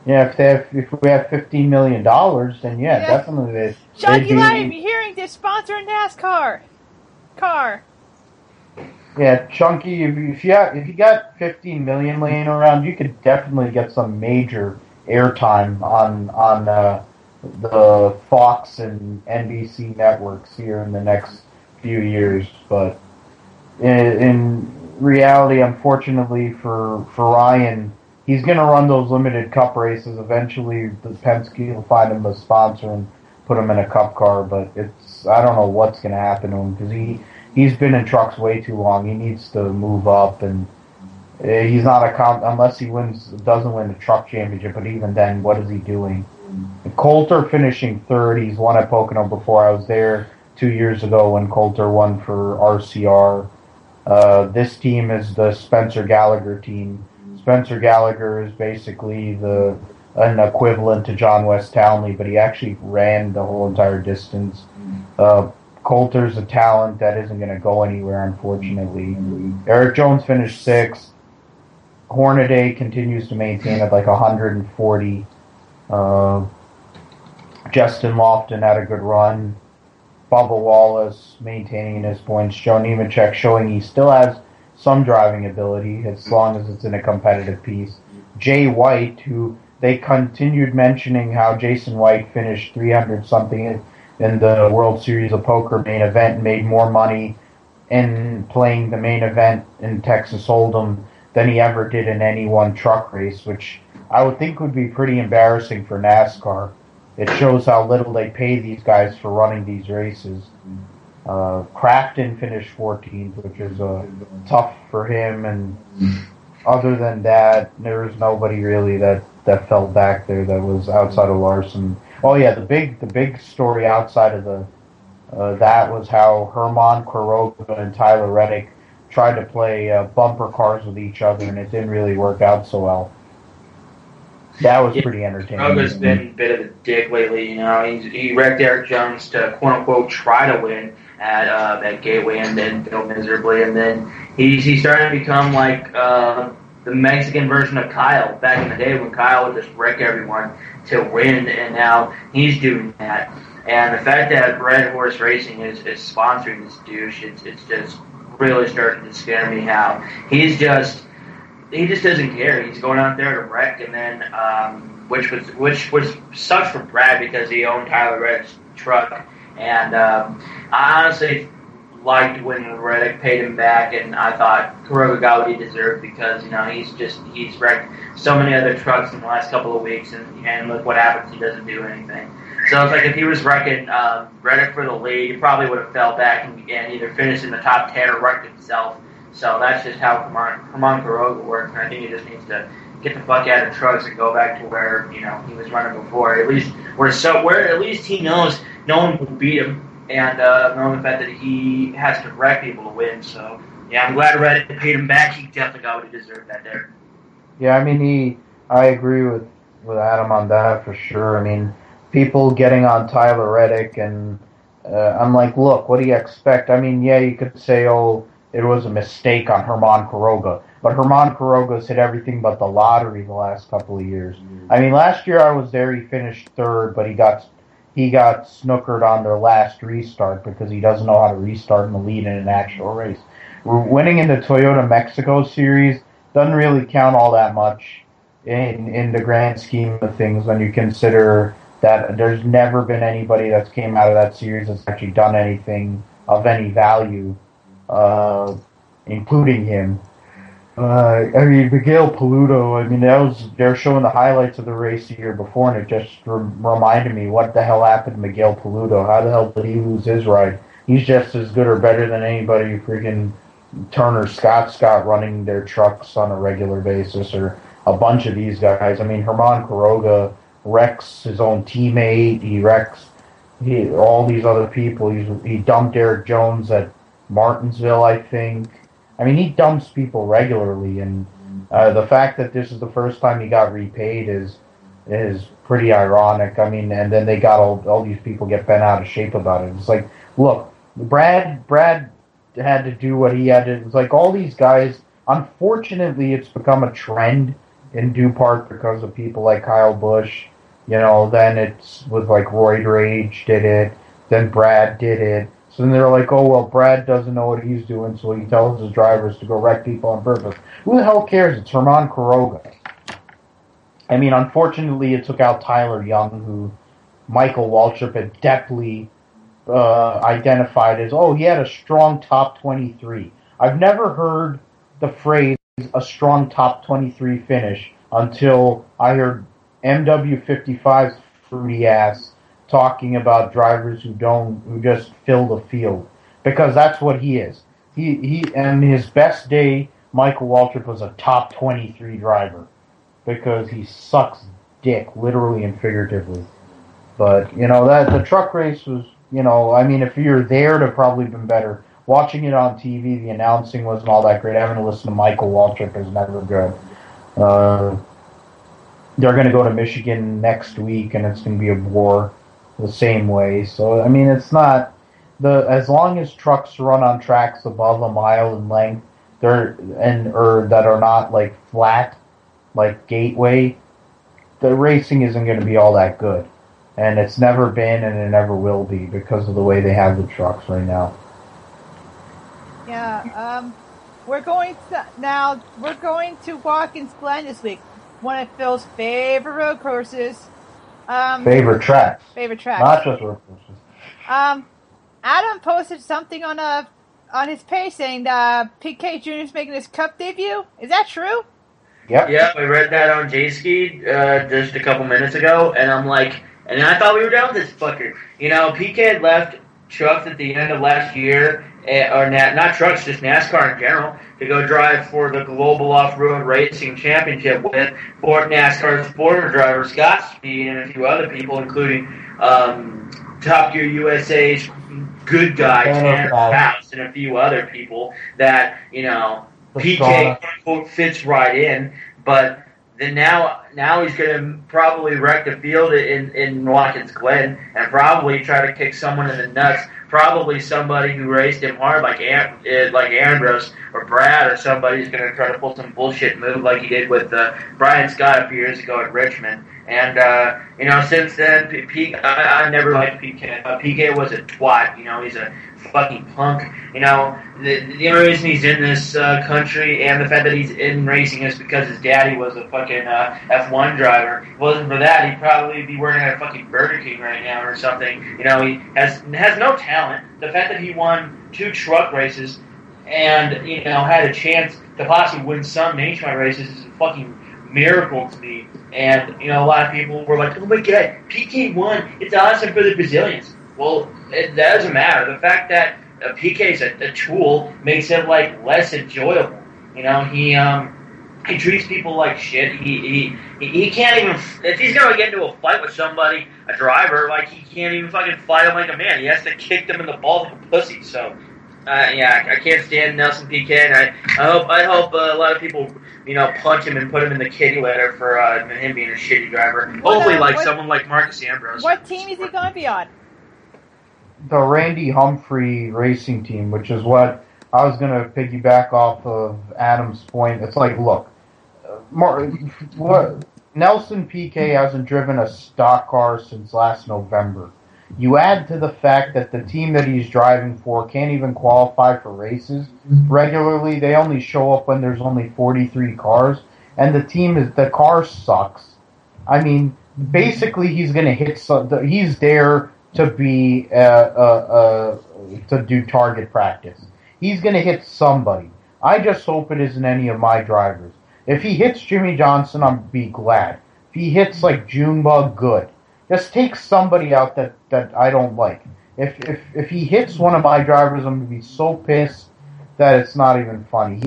Yeah, if we have $15 million, then definitely Chucky Live, you're hearing this, sponsor a NASCAR car. Yeah, Chunky, if you got 15 million laying around, you could definitely get some major airtime on the Fox and NBC networks here in the next few years. But in reality, unfortunately for Ryan, he's going to run those limited cup races. Eventually, the Penske will find him a sponsor and put him in a cup car. But I don't know what's going to happen to him because he's been in trucks way too long. He needs to move up, and he's not unless he doesn't win the truck championship. But even then, what is he doing? Coulter finishing third. He's won at Pocono before. I was there 2 years ago when Coulter won for RCR. This team is the Spencer Gallagher team. Spencer Gallagher is basically an equivalent to John West Townley, but he actually ran the whole entire distance. Coulter's a talent that isn't going to go anywhere, unfortunately. Eric Jones finished sixth. Hornaday continues to maintain at like 140. Justin Lofton had a good run. Bubba Wallace maintaining his points. Joe Nemechek showing he still has some driving ability as long as it's in a competitive piece. Jay White, who they continued mentioning how Jason White finished 300-something in the World Series of Poker main event and made more money in playing the main event in Texas Hold'em than he ever did in any one truck race, which I would think would be pretty embarrassing for NASCAR. It shows how little they pay these guys for running these races. Crafton finished 14th, which is tough for him, and other than that, there was nobody really that fell back there that was outside of Larson. Oh yeah, the big story outside of that was how Herman Quiroga and Tyler Reddick tried to play bumper cars with each other, and it didn't really work out so well. That was pretty entertaining. Quiroga's been a bit of a dick lately. He wrecked Eric Jones to quote unquote try to win at Gateway, and then failed miserably. And then he started to become like the Mexican version of Kyle back in the day when Kyle would just wreck everyone to win, and now he's doing that. And the fact that Red Horse Racing is sponsoring this douche, it's just really starting to scare me. How he just doesn't care. He's going out there to wreck, and then which sucks for Brad because he owned Tyler Reddick's truck, and I honestly liked when Reddick paid him back, and I thought Quiroga got what he deserved because he's wrecked so many other trucks in the last couple of weeks, and look what happens. He doesn't do anything. So it's like if he was wrecking Reddick for the lead, he probably would have fell back and either finished in the top 10 or wrecked himself. So that's just how Herman Quiroga works, and I think he just needs to get the fuck out of trucks and go back to where he was running before. At least where at least he knows no one will beat him, and knowing the fact that he has to wreck people to win. So yeah, I'm glad Reddick paid him back. He definitely got what he deserved that there. Yeah, I mean I agree with Adam on that for sure. I mean, people getting on Tyler Reddick, and I'm like, look, what do you expect? I mean, yeah, you could say, oh, it was a mistake on Herman Quiroga. But Herman Quiroga's hit everything but the lottery the last couple of years. I mean, last year I was there, he finished third, but he got snookered on their last restart because he doesn't know how to restart and lead in an actual race. Winning in the Toyota Mexico Series doesn't really count all that much in the grand scheme of things when you consider that there's never been anybody that's came out of that series that's actually done anything of any value, including him. I mean, Miguel Paludo, I mean, they're showing the highlights of the race the year before, and it just reminded me, what the hell happened to Miguel Paludo? How the hell did he lose his ride? He's just as good or better than anybody freaking Turner Scott running their trucks on a regular basis, or a bunch of these guys. I mean, Herman Quiroga wrecks his own teammate. He wrecks all these other people. He dumped Eric Jones at Martinsville, I think. I mean, he dumps people regularly, and the fact that this is the first time he got repaid is pretty ironic. I mean, and then they got all these people get bent out of shape about it. It's like, look, Brad had to do what he had to. It's like all these guys. Unfortunately, it's become a trend in due part because of people like Kyle Busch. You know, then it's with like Roid Rage did it. Then Brad did it. So then they're like, oh, well, Brad doesn't know what he's doing, so he tells his drivers to go wreck people on purpose. Who the hell cares? It's Herman Quiroga. I mean, unfortunately, it took out Tyler Young, who Michael Waltrip adeptly identified as, oh, he had a strong top 23. I've never heard the phrase a strong top 23 finish until I heard MW55's fruity ass talking about drivers who just fill the field, because that's what he is. He and his best day, Michael Waltrip was a top 23 driver, because he sucks dick, literally and figuratively. But that the truck race was, I mean, if you're there, it'd have probably been better. Watching it on TV, the announcing wasn't all that great. Having to listen to Michael Waltrip is never good. They're going to go to Michigan next week, and it's going to be a war the same way. So, I mean, it's not as long as trucks run on tracks above a mile in length, or that are not like flat, like Gateway, the racing isn't going to be all that good. And it's never been, and it never will be, because of the way they have the trucks right now. Yeah, we're going to Watkins Glen this week, one of Phil's favorite road courses. Favorite tracks. Not just road courses. Adam posted something on his page saying PK Jr. is making his Cup debut. Is that true? Yep. Yeah, I read that on J-Ski just a couple minutes ago, and I'm like, and I thought we were done with this fucker. PK had left trucks at the end of last year, or not trucks, just NASCAR in general, to go drive for the Global Off-Road Racing Championship with NASCAR's former driver Scott Speed and a few other people, including Top Gear USA's good guy Tanner House and a few other people that PK quote fits right in, but then now he's going to probably wreck the field in Watkins Glen and probably try to kick someone in the nuts. Probably somebody who raced him hard, like Andros or Brad, or somebody who's going to try to pull some bullshit move like he did with Brian Scott a few years ago at Richmond. And since then, I never liked PK. PK was a twat. He's a fucking punk. The only reason he's in this country and the fact that he's in racing is because his daddy was a fucking F1 driver. If it wasn't for that, he'd probably be working at a fucking Burger King right now or something. He has no talent. The fact that he won 2 truck races and had a chance to possibly win some nationwide races is a fucking miracle to me. And a lot of people were like, "Oh my god, PK won! It's awesome for the Brazilians." Well, that doesn't matter. The fact that PK's a tool makes it less enjoyable. He treats people like shit. He can't even, if he's gonna get into a fight with somebody, a driver, he can't even fucking fight him like a man. He has to kick them in the balls like a pussy. So, I can't stand Nelson PK, and I hope a lot of people punch him and put him in the kitty litter for him being a shitty driver. Hopefully, someone like Marcus Ambrose. What team is he going to be on? The Randy Humphrey racing team, which is what I was going to piggyback off of Adam's point. It's like, look, Nelson PK hasn't driven a stock car since last November. You add to the fact that the team that he's driving for can't even qualify for races regularly. They only show up when there's only 43 cars, and the car sucks. I mean, basically, he's going to hit. He's there to be to do target practice. He's going to hit somebody. I just hope it isn't any of my drivers. If he hits Jimmy Johnson, I'll be glad. If he hits like Junebug, good. Just take somebody out that I don't like. If he hits one of my drivers, I'm going to be so pissed that it's not even funny.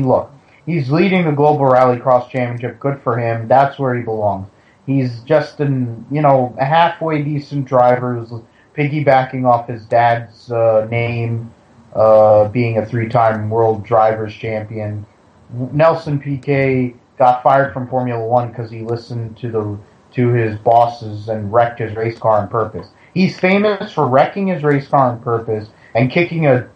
Look, he's leading the Global Rallycross Championship. Good for him. That's where he belongs. He's just a halfway decent driver who's piggybacking off his dad's name, being a 3-time World Drivers Champion. Nelson Piquet got fired from Formula One because he listened to his bosses and wrecked his race car on purpose. He's famous for wrecking his race car on purpose and kicking a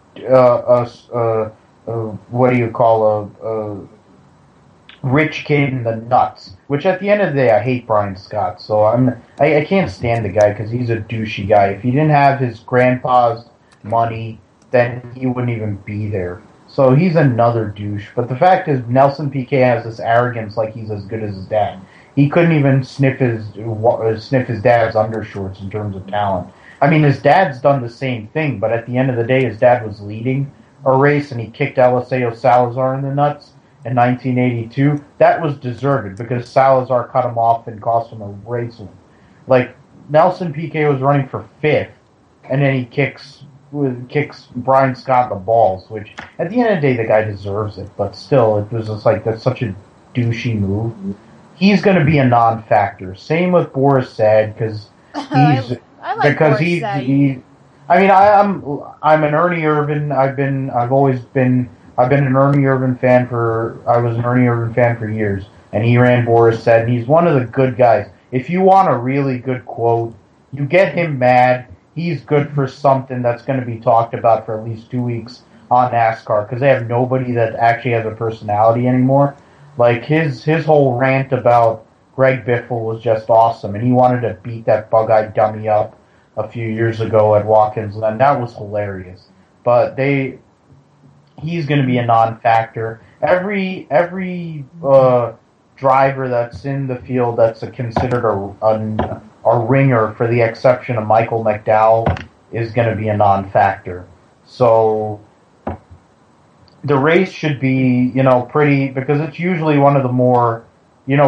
rich kid in the nuts. Which at the end of the day, I hate Brian Scott. So I can't stand the guy because he's a douchey guy. If he didn't have his grandpa's money, then he wouldn't even be there. So he's another douche. But the fact is, Nelson Piquet has this arrogance like he's as good as his dad. He couldn't even sniff his dad's undershorts in terms of talent. I mean, his dad's done the same thing, but at the end of the day, his dad was leading a race and he kicked Eliseo Salazar in the nuts in 1982. That was deserved because Salazar cut him off and cost him a race win. Like, Nelson Piquet was running for 5th, and then he kicks Brian Scott in the balls, which at the end of the day, the guy deserves it, but still, it was just like, that's such a douchey move. He's going to be a non-factor. Same with Boris Said, because he's I like because Boris Said. I'm an Ernie Irvin. I've been an Ernie Irvin fan for years, and he ran Boris Said, and he's one of the good guys. If you want a really good quote, you get him mad. He's good for something that's going to be talked about for at least 2 weeks on NASCAR because they have nobody that actually has a personality anymore. Like, his whole rant about Greg Biffle was just awesome, and he wanted to beat that bug-eyed dummy up a few years ago at Watkins Glen. That was hilarious. But he's going to be a non-factor. Every driver that's in the field that's considered a ringer, for the exception of Michael McDowell, is going to be a non-factor. So the race should be, pretty, because it's usually one of the more,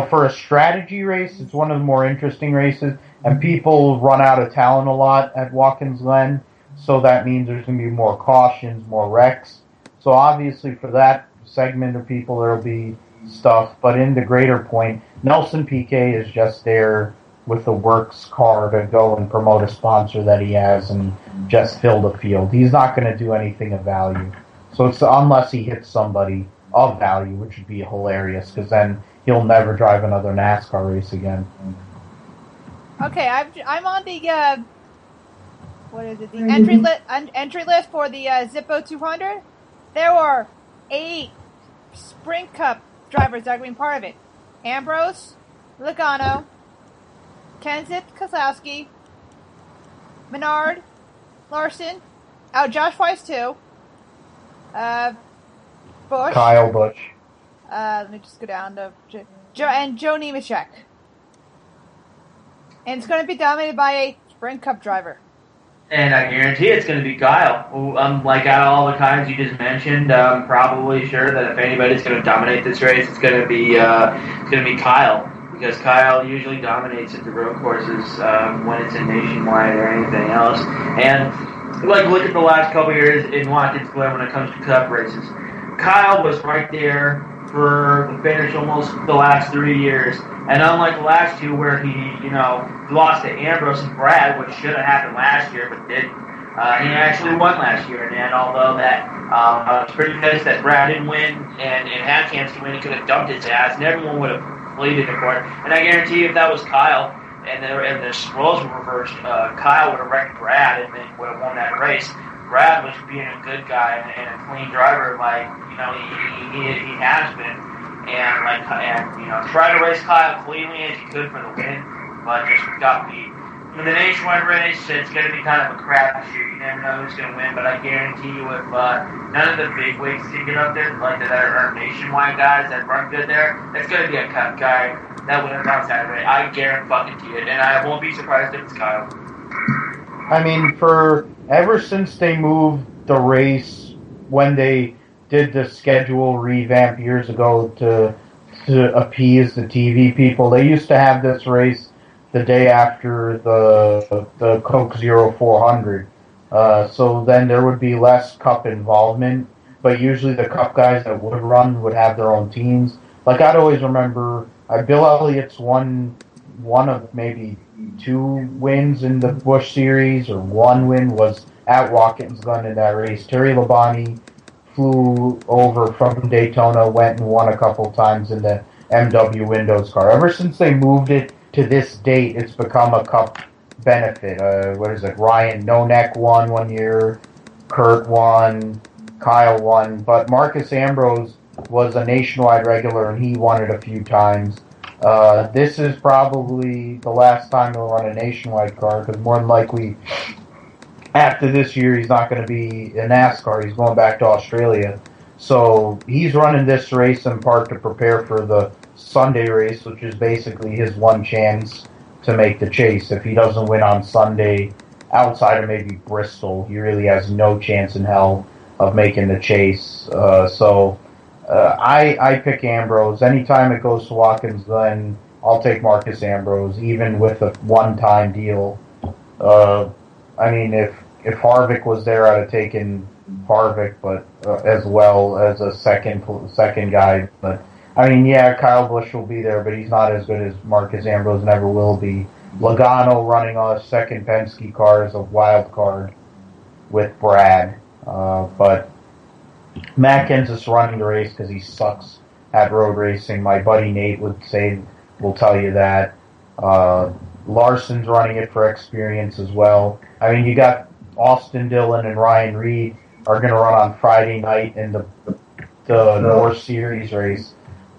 for a strategy race, it's one of the more interesting races, and people run out of talent a lot at Watkins Glen, so that means there's going to be more cautions, more wrecks. So obviously for that segment of people, there'll be stuff, but in the greater point, Nelson Piquet is just there with the works car to go and promote a sponsor that he has and just fill the field. He's not going to do anything of value. So it's unless he hits somebody of value, which would be hilarious, because then he'll never drive another NASCAR race again. Okay, I'm on the what is it? The entry list for the Zippo 200. There were 8 Sprint Cup drivers that are being part of it: Ambrose, Logano, Kenseth Kozlowski, Menard, Larson, Josh Weiss too, Busch, Kyle Busch. Let me just go down to Joe Nemechek. And it's going to be dominated by a Sprint Cup driver. And I guarantee it's going to be Kyle. Like out of all the kinds you just mentioned, I'm probably sure that if anybody's going to dominate this race, it's going to be Kyle. Because Kyle usually dominates at the road courses when it's in Nationwide or anything else. And look at the last couple years in Watkins Glen when it comes to Cup races. Kyle was right there for the finish almost the last 3 years. And unlike the last 2 where he lost to Ambrose and Brad, which should have happened last year but didn't, he actually won last year. And although that I was pretty pissed that Brad didn't win and had a chance to win, he could have dumped his ass and everyone would have bleeded in court. And I guarantee if that was Kyle and the roles were reversed, Kyle would have wrecked Brad and then would have won that race. Brad was being a good guy and a clean driver, like he has been, and try to race Kyle cleanly as you could for the win, but just got beat. In the Nationwide race, it's going to be kind of a crapshoot. You never know who's going to win, but I guarantee you, if none of the big wigs can get up there, like that are Nationwide guys that run good there, it's going to be a Cup guy that wins on Saturday. I guarantee it, and I won't be surprised if it's Kyle. I mean, ever since they moved the race when they did the schedule revamp years ago to appease the TV people. They used to have this race the day after the Coke Zero 400. So then there would be less Cup involvement, but usually the Cup guys that would run would have their own teams. Like, I'd always remember Bill Elliott's one of maybe 2 wins in the Busch Series, or 1 win was at Watkins Glen in that race. Terry Labonte flew over from Daytona, went and won a couple times in the MW Windows car. Ever since they moved it to this date, it's become a Cup benefit. Ryan Nonek won 1 year, Kurt won, Kyle won, but Marcus Ambrose was a nationwide regular and he won it a few times. This is probably the last time he'll run a nationwide car, because more than likely after this year he's not going to be in NASCAR. He's going back to Australia. So he's running this race in part to prepare for the Sunday race, which is basically his one chance to make the chase. If he doesn't win on Sunday, outside of maybe Bristol, he really has no chance in hell of making the chase. I pick Ambrose. Anytime it goes to Watkins Glen, I'll take Marcus Ambrose, even with a one-time deal. If Harvick was there, I'd have taken Harvick, but as well as a second guy. But Kyle Busch will be there, but he's not as good as Marcus Ambrose, never will be. Logano running on a second Penske car is a wild card with Brad, but Matt Kenseth's running the race because he sucks at road racing. My buddy Nate will tell you that. Larson's running it for experience as well. You got Austin Dillon and Ryan Reed are going to run on Friday night in the North Series race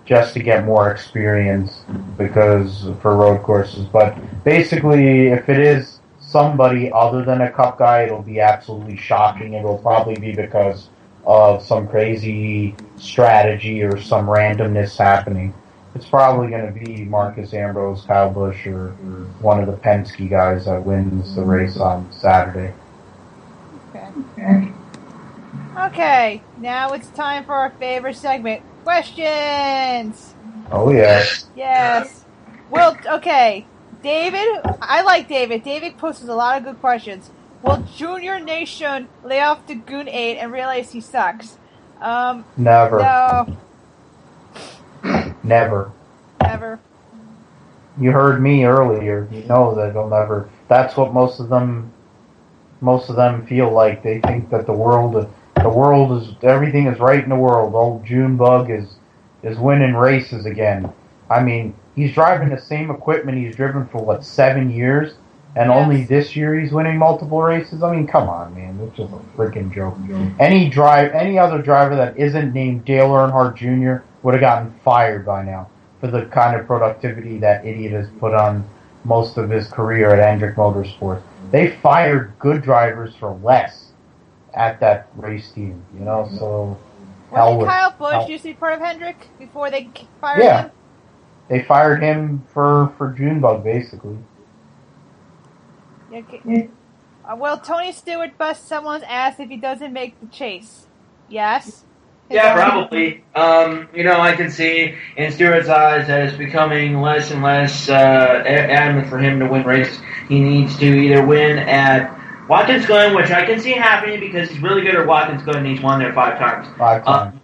just to get more experience for road courses. But basically, if it is somebody other than a Cup guy, it'll be absolutely shocking. It'll probably be because of some crazy strategy or some randomness happening. It's probably going to be Marcus Ambrose, Kyle Busch, or one of the Penske guys that wins the race on Saturday. Okay, now it's time for our favorite segment, questions! Oh, yeah. Yes. Well, okay. David, I like David. David poses a lot of good questions. Will Junior Nation lay off the Goon 8 and realize he sucks? Never. No. Never. Never. You heard me earlier. You know that they'll never. That's what most of them feel like. They think that the world is, everything is right in the world. Old Junebug is winning races again. He's driving the same equipment he's driven for 7 years, and only this year he's winning multiple races. Come on, man, it's just a freaking joke. Any other driver that isn't named Dale Earnhardt Jr. would have gotten fired by now for the kind of productivity that idiot has put on most of his career at Hendrick Motorsports. They fired good drivers for less at that race team, so... Wasn't Kyle Busch used to be part of Hendrick before they fired him? Yeah. They fired him for Junebug, basically. Okay. Will Tony Stewart bust someone's ass if he doesn't make the chase? Yes? Yeah, probably. I can see in Stewart's eyes that it's becoming less and less adamant for him to win races. He needs to either win at Watkins Glen, which I can see happening because he's really good at Watkins Glen and he's won there 5 times. 5 times.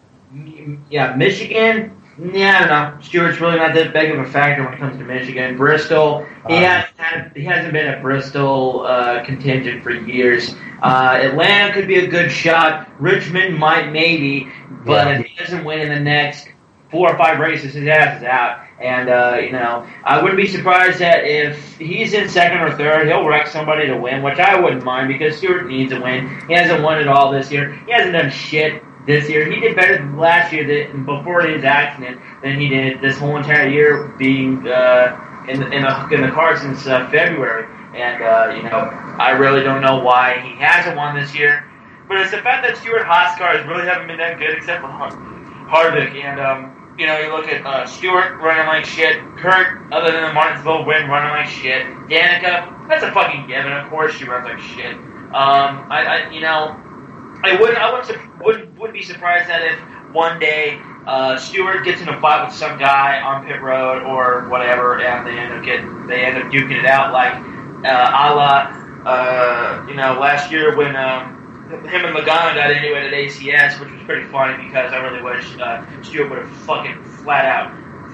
Michigan, I don't know. Stewart's really not that big of a factor when it comes to Michigan. Bristol, he hasn't been a Bristol contingent for years. Atlanta could be a good shot. Richmond maybe, but if he doesn't win in the next 4 or 5 races, his ass is out. And, I wouldn't be surprised that if he's in second or third, he'll wreck somebody to win, which I wouldn't mind because Stewart needs a win. He hasn't won it all this year. He hasn't done shit this year. He did better last year before his accident than he did this whole entire year being in the car since February. And, I really don't know why he hasn't won this year. But it's the fact that Stewart Haas cars really haven't been that good except for Harvick. And, you look at Stewart running like shit. Kurt, other than the Martinsville win, running like shit. Danica, that's a fucking given. Of course she runs like shit. wouldn't be surprised that if one day Stewart gets in a fight with some guy on pit road or whatever, and they end up duking it out like a la last year when him and Logano got into it at ACS, which was pretty funny because I really wish Stewart would have fucking flat out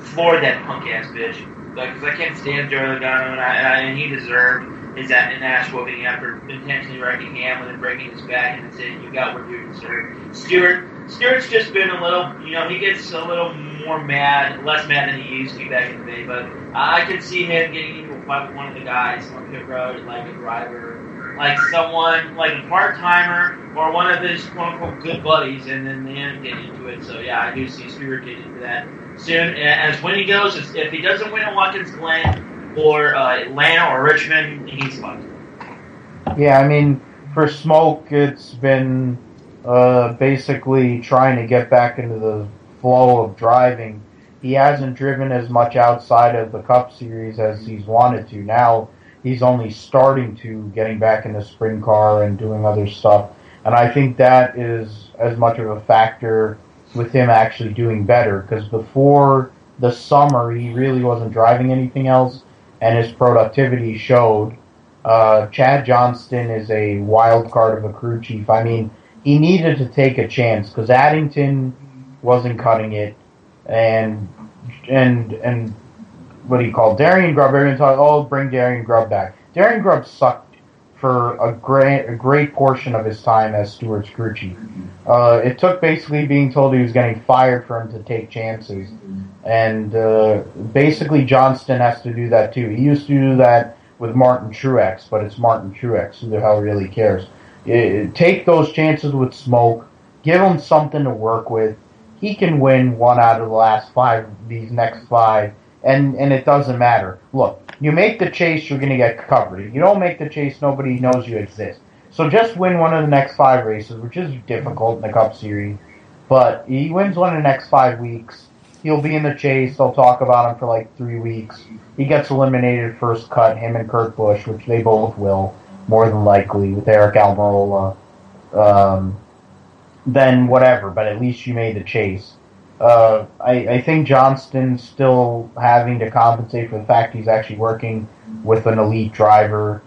floored that punk ass bitch. Because I can't stand Joey Logano, and he deserved his ass whooping after intentionally wrecking Hamm and then breaking his back and saying, "You got what you deserve." Stewart's just been a little, he gets a little more mad, less mad than he used to back in the day. But I could see him getting into a fight with one of the guys on pit road, like a driver, like someone, like a part-timer, or one of his quote-unquote good buddies, and then they end up getting into it. So, yeah, I do see Stewart getting into that soon. As when he goes, if he doesn't win at Watkins Glen or Atlanta or Richmond, he's fucked. Yeah, I mean, for Smoke, it's been basically trying to get back into the flow of driving. He hasn't driven as much outside of the Cup Series as he's wanted to. Now he's only starting to getting back in the sprint car and doing other stuff. And I think that is as much of a factor with him actually doing better, because before the summer he really wasn't driving anything else, and his productivity showed. Chad Johnston is a wild card of a crew chief. I mean, he needed to take a chance because Addington wasn't cutting it, and what do you call Darian Grubb? Everyone thought, bring Darian Grubb back. Darian Grubb sucked for a great portion of his time as Stewart's crew chief. It took basically being told he was getting fired for him to take chances, and basically Johnston has to do that too. He used to do that with Martin Truex, but it's Martin Truex. Who the hell really cares? Take those chances with Smoke. Give him something to work with. He can win one out of the last five, these next five, and it doesn't matter. Look, you make the chase, you're going to get covered. If you don't make the chase, nobody knows you exist. So just win one of the next 5 races, which is difficult in the Cup Series. But he wins one of the next 5 weeks. He'll be in the chase. They'll talk about him for like 3 weeks. He gets eliminated first cut, him and Kurt Busch, which they both will, more than likely, with Eric Almirola. Then whatever, but at least you made the chase. I think Johnston's still having to compensate for the fact he's actually working with an elite driver.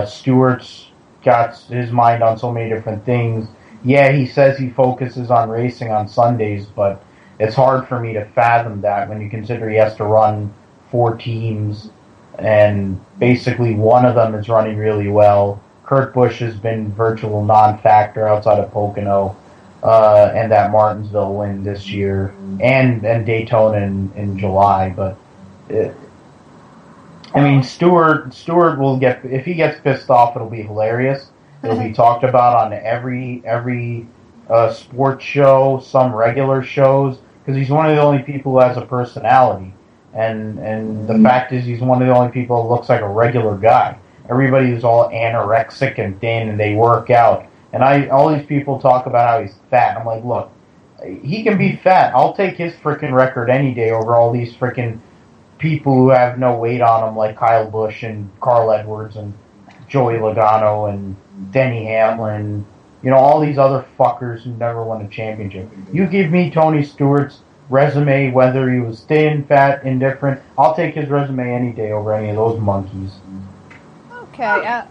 Stewart's got his mind on so many different things. Yeah, he says he focuses on racing on Sundays, but it's hard for me to fathom that when you consider he has to run 4 teams, and basically one of them is running really well. Kurt Busch has been virtual non-factor outside of Pocono, and that Martinsville win this year, and Daytona in July. But I mean, Stewart will get, if he gets pissed off, it'll be hilarious. It'll be talked about on every sports show, some regular shows, because he's one of the only people who has a personality. And the fact is, he's one of the only people who looks like a regular guy. Everybody is all anorexic and thin, and they work out. And all these people talk about how he's fat. I'm like, look, he can be fat. I'll take his freaking record any day over all these freaking people who have no weight on them, like Kyle Busch and Carl Edwards and Joey Logano and Denny Hamlin. You know, all these other fuckers who never won a championship. You give me Tony Stewart's resume, whether he was thin, fat, indifferent, I'll take his resume any day over any of those monkeys. Okay,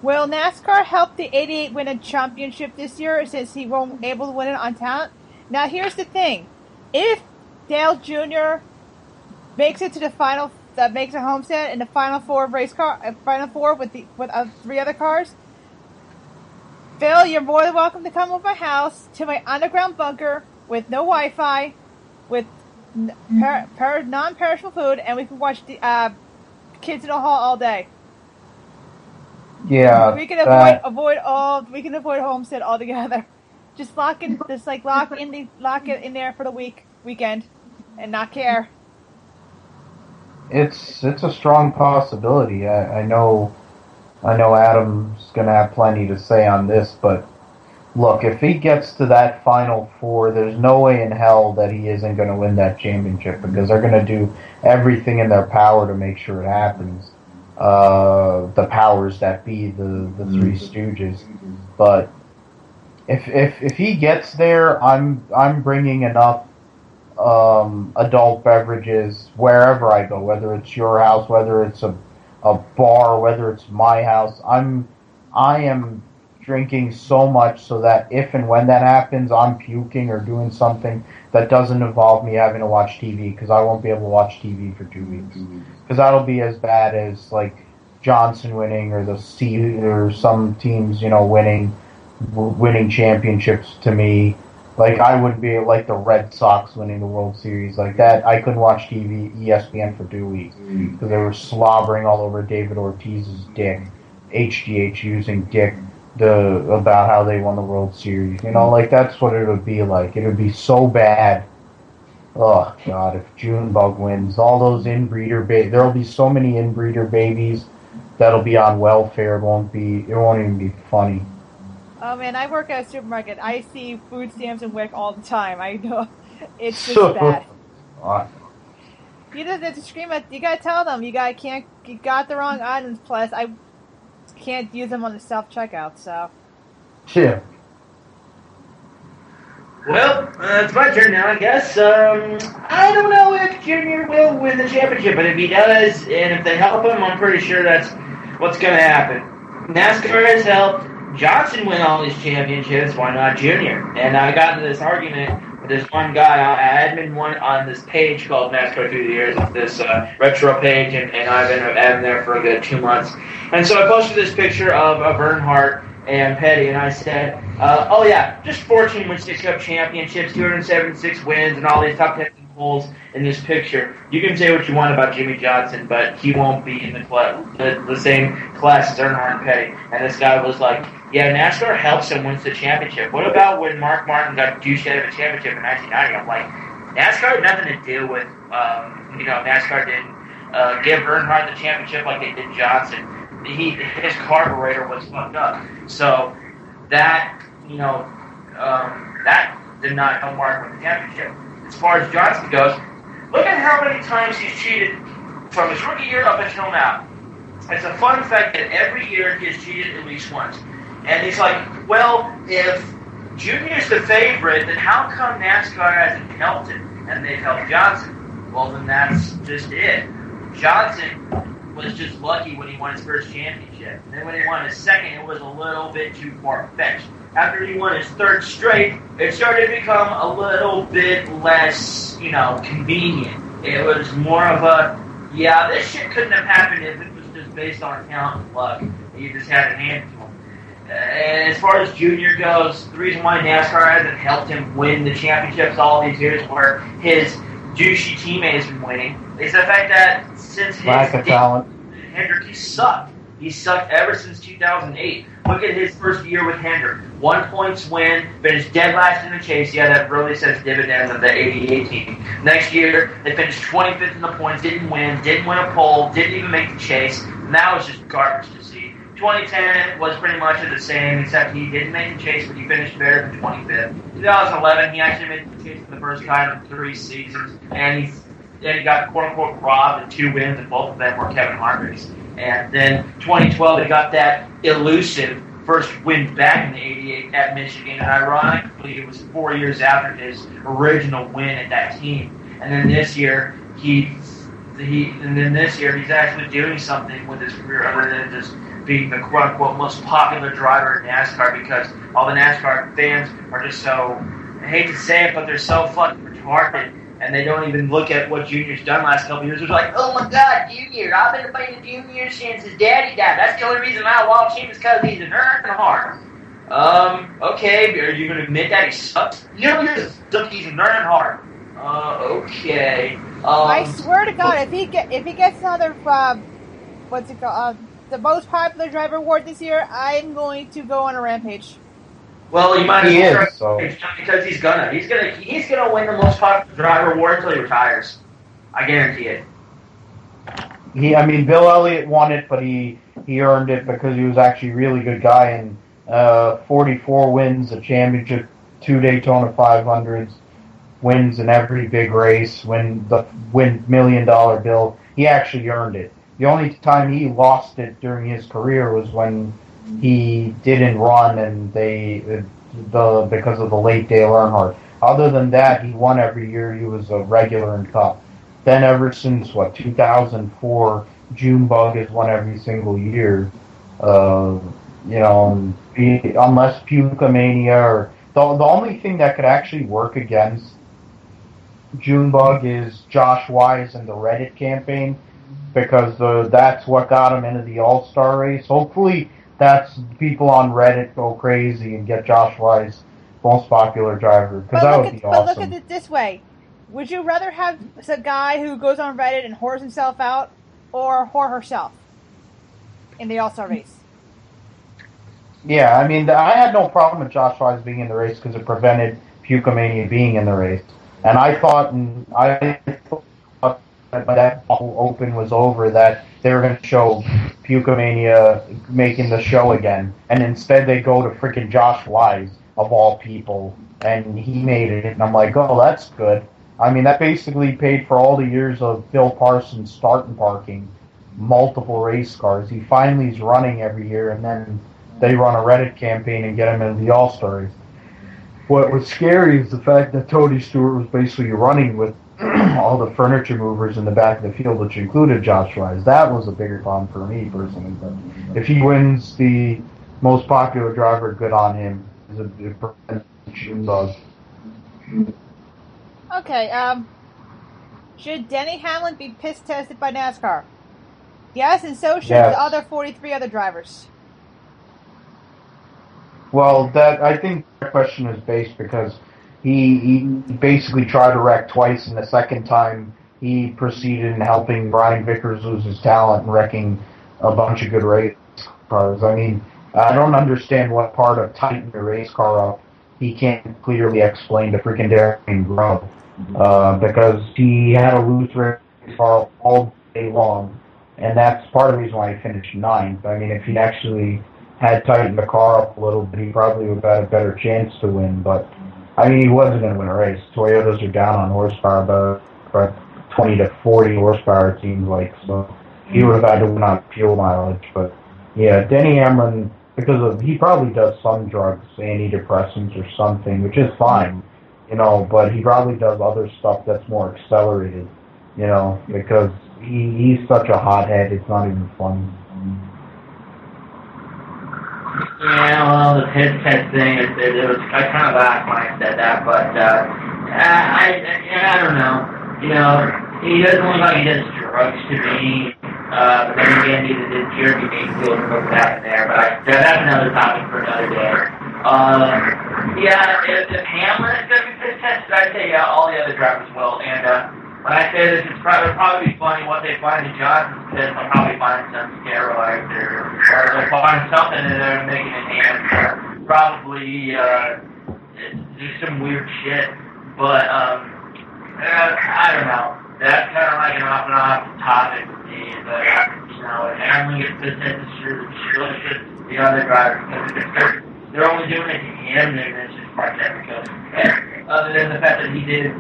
will NASCAR help the 88 win a championship this year since he won't be able to win it on talent? Now, here's the thing. If Dale Jr. makes it to the final, makes a homestead in the final 4 race car, final 4 with 3 other cars, Phil, you're more than welcome to come over my house to my underground bunker with no Wi-Fi, with non-perishable food, and we can watch the Kids in the Hall all day. Yeah, we can avoid homestead altogether. Just lock it in there for the weekend, and not care. It's a strong possibility. I know Adam's gonna have plenty to say on this, but look, if he gets to that final 4, there's no way in hell that he isn't gonna win that championship, because they're gonna do everything in their power to make sure it happens. The powers that be, the 3 Stooges. But If he gets there, I'm bringing enough adult beverages wherever I go, whether it's your house, whether it's a bar, whether it's my house. I am drinking so much so that if and when that happens, I'm puking or doing something that doesn't involve me having to watch TV, because I won't be able to watch TV for 2 weeks. Because that'll be as bad as like Johnson winning or or some teams, winning championships to me. Like, I wouldn't be like the Red Sox winning the World Series like that. I couldn't watch TV, ESPN for 2 weeks because they were slobbering all over David Ortiz's dick, HGH using dick about how they won the World Series. Like, that's what it would be like. It would be so bad. Oh, God, if Junebug wins, all those inbreeder babies, there'll be so many inbreeder babies that'll be on welfare. It won't even be funny. Oh man, I work at a supermarket. I see food stamps and WIC all the time. I know it's just bad. You just have to scream at. You gotta tell them you got the wrong items. Plus, I can't use them on the self checkout. So. Yeah. Well, it's my turn now, I guess. I don't know if Junior will win the championship, but if he does, and if they help him, I'm pretty sure that's what's going to happen. NASCAR has helped Johnson win all these championships. Why not Junior? And I got into this argument with this one guy. I admin one on this page called NASCAR Through the Years, this retro page, and I've been admin there for a good 2 months. And so I posted this picture of Earnhardt and Petty, and I said, oh yeah, just 14 wins 6 Cup championships, 276 wins, and all these top 10 holes in this picture. You can say what you want about Jimmy Johnson, but he won't be in the same class as Earnhardt and Petty. And this guy was like, yeah, NASCAR helps him win the championship. What about when Mark Martin got douched out of a championship in 1990? I'm like, NASCAR had nothing to do with, NASCAR didn't give Earnhardt the championship like they did Johnson. His carburetor was fucked up. So that, that did not help Mark win the championship. As far as Johnson goes, look at how many times he's cheated from his rookie year up until now. It's a fun fact that every year he's cheated at least once. And he's like, well, if Junior's the favorite, then how come NASCAR hasn't helped him and they've helped Johnson? Well, then that's just it. Johnson was just lucky when he won his first championship. And then when he won his second, it was a little bit too far-fetched. After he won his third straight, it started to become a little bit less, convenient. It was more of a, yeah, this shit couldn't have happened if it was just based on talent and luck. You just had it handed to him. And as far as Junior goes, the reason why NASCAR hasn't helped him win the championships all these years where his douchey teammate has been winning is the fact that since his lack of talent, Hendrick, he sucked. He sucked ever since 2008. Look at his first year with Hendrick. 1 points win, finished dead last in the chase. Yeah, that really says dividends of the 88 team. Next year, they finished 25th in the points, didn't win a pole, didn't even make the chase. And that was just garbage to see. 2010 was pretty much the same, except he didn't make the chase, but he finished better than 25th. 2011, he actually made the chase for the first time in 3 seasons, and he got quote-unquote robbed in 2 wins, and both of them were Kevin Harvick's. And then 2012, he got that elusive first win back in the 88 at Michigan, and ironically, it was 4 years after his original win at that team. And then this year, he's actually doing something with his career other than just being the quote-unquote most popular driver in NASCAR, because all the NASCAR fans are just so, I hate to say it, but they're so fucking retarded, and they don't even look at what Junior's done last couple of years. They're like, oh my god, Junior, I've been playing Junior since his daddy died. That's the only reason I watch him is because he's an Earnhardt. Okay, are you going to admit that he sucks? Junior sucks, he's an Earnhardt. Okay. I swear to God, if he gets another, what's it called, the most popular driver award this year, I'm going to go on a rampage. Well, you might as well because he's gonna win the most popular driver award until he retires. I guarantee it. Bill Elliott won it, but he earned it because he was actually a really good guy, and 44 wins, a championship, 2 Daytona 500s, wins in every big race, win $1 million bill. He actually earned it. The only time he lost it during his career was when he didn't run and because of the late Dale Earnhardt. Other than that, he won every year. He was a regular in Cup. Then ever since 2004, Junebug has won every single year. Unless Pukamania or the only thing that could actually work against Junebug is Josh Wise and the Reddit campaign, because that's what got him into the All-Star race. Hopefully, that's people on Reddit go crazy and get Josh Wise most popular driver, because that would be awesome. But look at it this way. Would you rather have a guy who goes on Reddit and whores himself out, or whore herself in the All-Star race? Yeah, I mean, I had no problem with Josh Wise being in the race because it prevented Pukamania being in the race. And I thought when that Open was over that they were going to show Pukamania making the show again. And instead they go to freaking Josh Wise, of all people, and he made it. And I'm like, oh, that's good. I mean, that basically paid for all the years of Bill Parsons starting parking multiple race cars. He finally is running every year, and then they run a Reddit campaign and get him into the All-Star race. What was scary is the fact that Tony Stewart was basically running with all the furniture movers in the back of the field, which included Josh Wise. That was a bigger problem for me personally. But if he wins the most popular driver, good on him. Okay, should Denny Hamlin be piss tested by NASCAR? Yes, and so should the other 43 other drivers. Well, I think that question is based because he basically tried to wreck twice, and the second time he proceeded in helping Brian Vickers lose his talent and wrecking a bunch of good race cars. I mean, I don't understand what part of tightening the race car up he can't clearly explain to freaking Darren Grubb, because he had a loose race car all day long, and that's part of the reason why he finished ninth. I mean, if he actually had tightened the car up a little bit, he probably would have had a better chance to win, but I mean, he wasn't going to win a race. Toyotas are down on horsepower about 20 to 40 horsepower, it seems like, so he would have had to win on fuel mileage. But yeah, Denny Hamlin, he probably does some drugs, antidepressants or something, which is fine, but he probably does other stuff that's more accelerated, because he's such a hothead, it's not even funny. Yeah, well, the piss test thing, it was, I kind of laughed when I said that, but I don't know. He doesn't look like he does drugs to me. But then again, neither did Jeremy Mayfield and what's happened there. But that's another topic for another day. If Hamlin is going to be piss tested, I'd say all the other drivers will. And when I say this, it'll probably be funny what they find in Johnson's piss. They'll probably find some steroids or they'll find something that they're making in hand. Probably just some weird shit. But I don't know. That's kind of like an off and off topic with me, but if Hamlin gets piss tested, sure should the other drivers, because they're only doing it to him, and it's just part of that. Because other than the fact that he did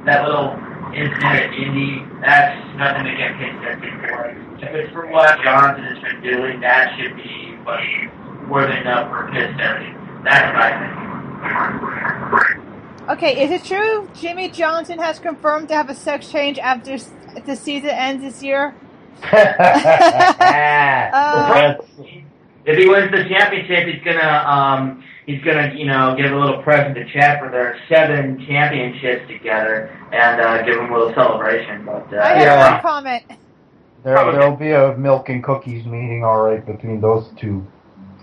that little incident at Indy, that's nothing to get piss tested for. If it's for what Johnson has been doing, that should be worth enough for piss testing. That's what I think. Okay, is it true Jimmy Johnson has confirmed to have a sex change after the season ends this year? If he wins the championship, he's gonna give a little present to Chad for their 7 championships together and give him a little celebration. But I have one comment. There'll be a milk and cookies meeting, all right, between those two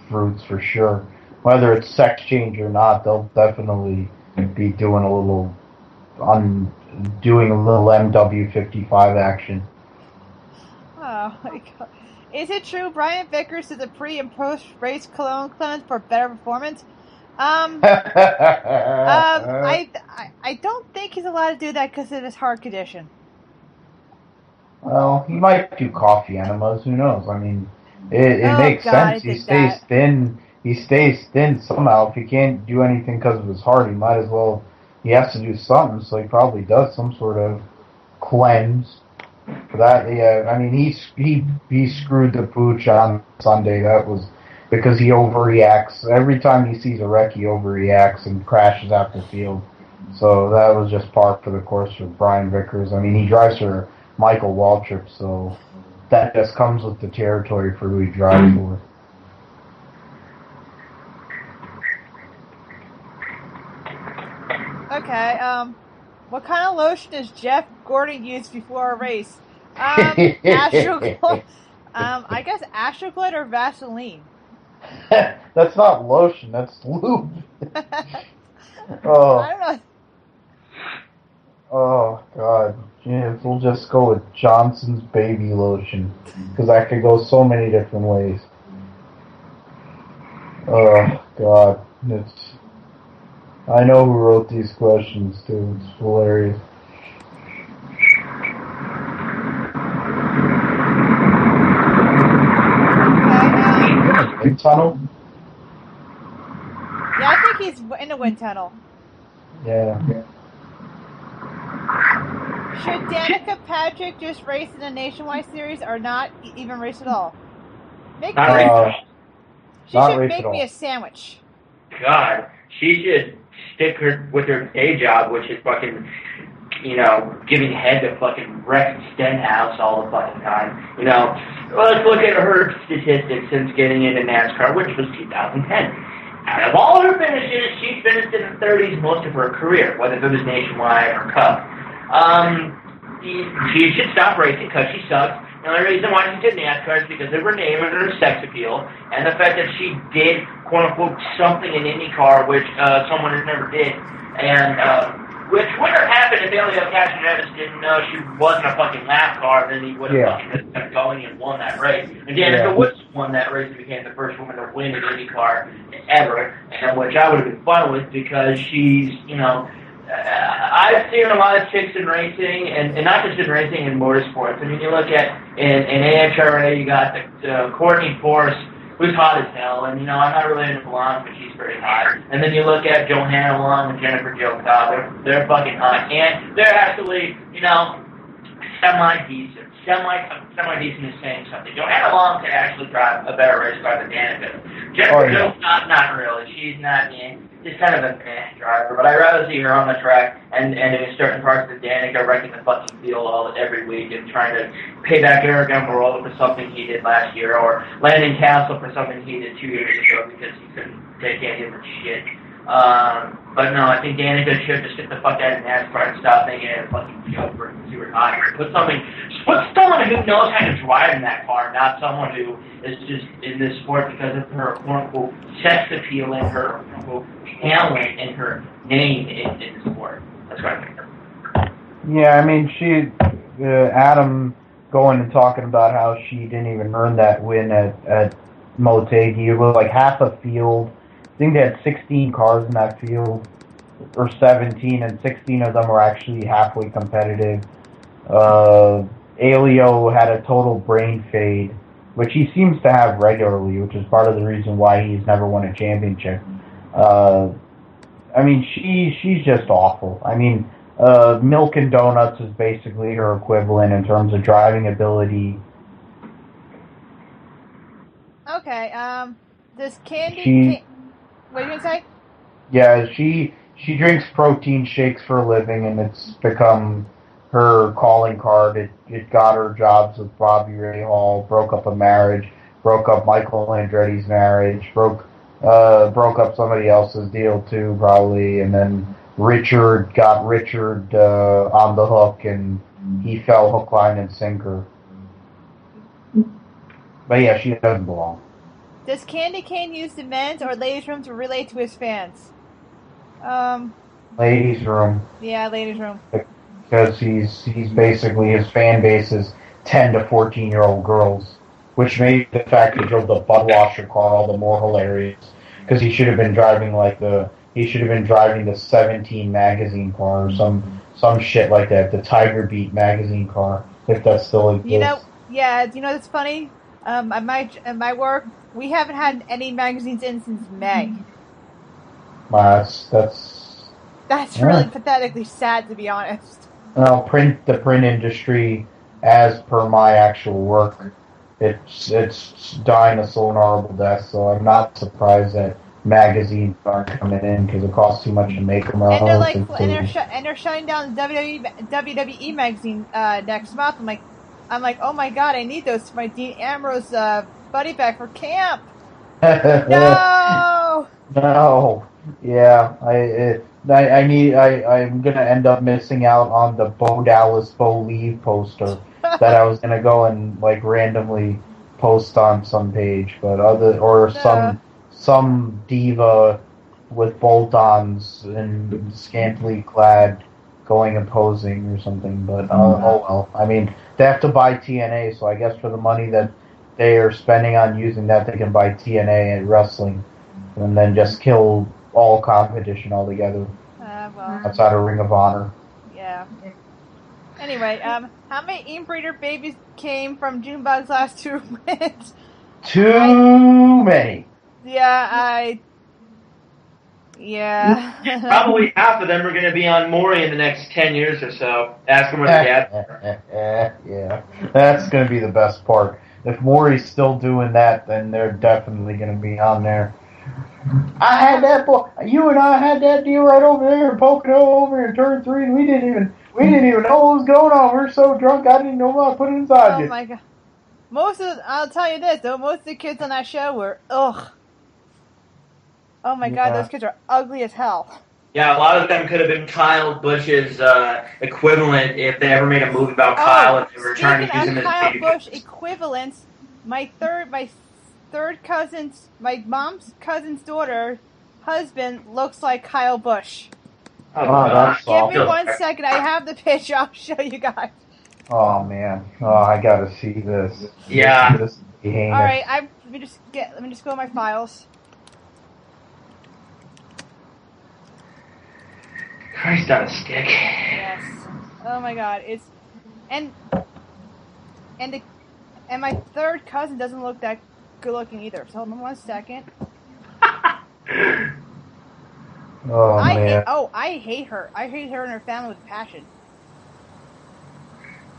fruits for sure. Whether it's sex change or not, they'll definitely be doing a little MW55 action. Oh my god. Is it true Brian Vickers did a pre and post race cologne cleanse for better performance? I don't think he's allowed to do that because of his heart condition. Well, he might do coffee enemas, who knows? I mean, it makes sense. He stays thin. He stays thin somehow. If he can't do anything because of his heart, he might as well. He has to do something, so he probably does some sort of cleanse. For that, yeah. I mean, he screwed the pooch on Sunday. because he overreacts. Every time he sees a wreck, he overreacts and crashes out the field. So that was just par for the course for Brian Vickers. I mean, he drives for Michael Waltrip, so that just comes with the territory for who he drives for. Okay, what kind of lotion does Jeff Gordon use before a race? Astroglow. I guess Astroglow or Vaseline. That's not lotion, that's lube. I don't know. Oh, God. Yeah, we'll just go with Johnson's baby lotion, because that could go so many different ways. Oh, God. I know who wrote these questions, too. It's hilarious. Wind tunnel? Yeah, I think he's in the wind tunnel. Yeah. Should Danica Patrick just race in the Nationwide Series or not even race at all? She should make me a sandwich. God, she should stick with her day job, which is fucking, giving head to fucking Rex Stenhouse all the fucking time. Let's look at her statistics since getting into NASCAR, which was 2010. Out of all her finishes, she finished in the 30s most of her career, whether it was Nationwide or Cup. She should stop racing because she sucks. The only reason why she did NASCAR is because of her name and her sex appeal, and the fact that she did, quote-unquote, something in IndyCar, which someone has never did, and which wouldn't have happened if Elio Castroneves didn't know she wasn't a fucking lap car, then he would have fucking kept going and won that race. And Danica Woods won that race and became the first woman to win an IndyCar ever, and which I would have been fun with because she's, I've seen a lot of chicks in racing, and not just in racing, in motorsports. I mean, you look at, in AHRA, you got the Courtney Force, who's hot as hell, and, I'm not really into blonde, but she's pretty hot. And then you look at Johanna Long and Jennifer Jo Cobb, they're fucking hot, and they're actually, semi-decent. Semi-decent is saying something. Johanna Long could actually drive a better race car than Danica. Jennifer Jo Cobb, not really. She's not, just kind of a driver, but I'd rather see her on the track and in certain parts of Danica wrecking the fucking field every week and trying to pay back Eric Almirola for something he did last year, or Landon Castle for something he did 2 years ago because he couldn't take any of the shit. But no, I think Danica should just get the fuck out of NASCAR and stop making it a fucking joke for to retire. Put someone who knows how to drive in that car, not someone who is just in this sport because of her quote-unquote sex appeal and her quote-unquote talent and her name in the sport. That's what I think. Yeah, I mean, Adam going and talking about how she didn't even earn that win at Motegi. It was like half a field. I think they had 16 cars in that field, or 17, and 16 of them were actually halfway competitive. Elio had a total brain fade, which he seems to have regularly, which is part of the reason why he's never won a championship. I mean, she's just awful. I mean, Milk and Donuts is basically her equivalent in terms of driving ability. Okay, does Candy... What are you going to say? Yeah, she drinks protein shakes for a living, and it's become her calling card. It got her jobs with Bobby Ray Hall, broke up a marriage, broke up Michael Andretti's marriage, broke up somebody else's deal too, probably, and then Richard got on the hook, and he fell hook, line, and sinker. But yeah, she doesn't belong. Does Candy Cane use the men's or ladies' room to relate to his fans? Ladies' room. Yeah, ladies' room. Because he's basically, his fan base is 10 to 14-year-old girls, which made the fact he drove the Budweiser car all the more hilarious. Because he should have been driving the 17 magazine car or some shit like that, the Tiger Beat magazine car, if that still exists. That's funny. At my work, we haven't had any magazines in since May. That's really pathetically sad, to be honest. Well, the print industry, as per my actual work, it's dying a slow and horrible death. So I'm not surprised that magazines aren't coming in because it costs too much to make them. And they're like, and they're shutting down the WWE magazine next month. I'm like, oh my god, I need those for my Dean Ambrose buddy bag for camp. No. No. Yeah. I'm gonna end up missing out on the Bo Dallas Bo Leave poster that I was gonna go and like randomly post on some page, but some diva with bolt-ons and scantily clad going and posing or something. But oh well. I mean, they have to buy TNA, so I guess for the money that they are spending on using that, they can buy TNA and wrestling, and then just kill all competition altogether outside of Ring of Honor. Yeah. Anyway, how many inbreeder babies came from Junebug's last 2 minutes? Too many. Yeah, Probably half of them are going to be on Maury in the next 10 years or so. Ask them where their dad. Yeah, that's going to be the best part. If Maury's still doing that, then they're definitely going to be on there. I had that boy. You and I had that deal right over there, poking over in turn 3, and we didn't even know what was going on. We were so drunk, I didn't know what I put inside you. Oh my god! I'll tell you this though, most of the kids on that show were ugh. Oh my god, those kids are ugly as hell. Yeah, a lot of them could have been Kyle Bush's equivalent if they ever made a movie about Kyle and they were trying to use him as a Kyle baby. Bush equivalents, my mom's cousin's daughter husband looks like Kyle Bush. That's Give me 1 second. I have the picture. I'll show you guys. Oh man! Oh, I gotta see this. Yeah. This is heinous. All right, let me just go to my files. Christ on a stick. Yes. Oh my god, it's and my third cousin doesn't look that good looking either. So hold on 1 second. Man. I hate her. I hate her and her family with passion.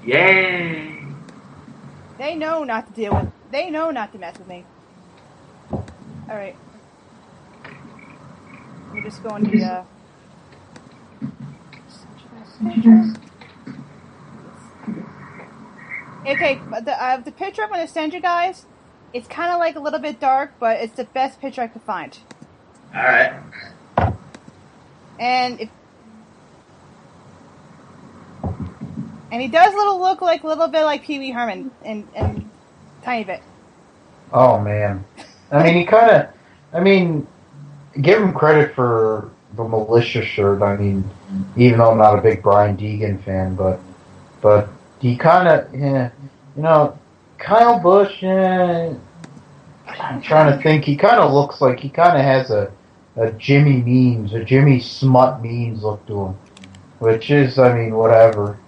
Yay! They know not to deal with. They know not to mess with me. All right. Let me just go into the. Okay, but the picture I'm going to send you guys, it's kind of like a little bit dark, but it's the best picture I could find. All right. And he does look like a little bit like Pee Wee Herman, and tiny bit. Oh man, give him credit for the militia shirt. I mean, even though I'm not a big Brian Deegan fan, but he kind of, Kyle Bush. I'm trying to think. He kind of looks like he kind of has a Jimmy Means, a Jimmy Smut Means look to him, which is, whatever.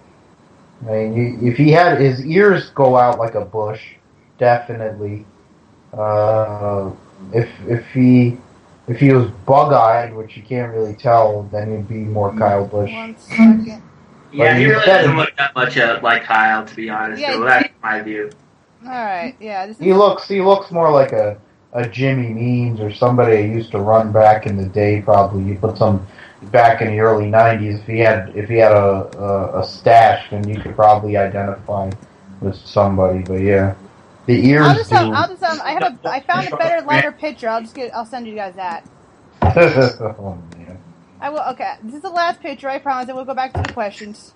If he had his ears go out like a Bush, definitely. If he was bug-eyed, which you can't really tell, then he'd be more Kyle Bush. 1 second. Yeah, he really doesn't look that much like Kyle, to be honest. Yeah, so that's my view. All right, yeah. He looks more like a Jimmy Means or somebody who used to run back in the day. Probably you put some back in the early '90s. If he had a stash, then you could probably identify with somebody. But yeah, the ears. I found a better, lighter picture. I'll send you guys that. Oh man. I will. Okay, this is the last picture. I promise. And we'll go back to the questions.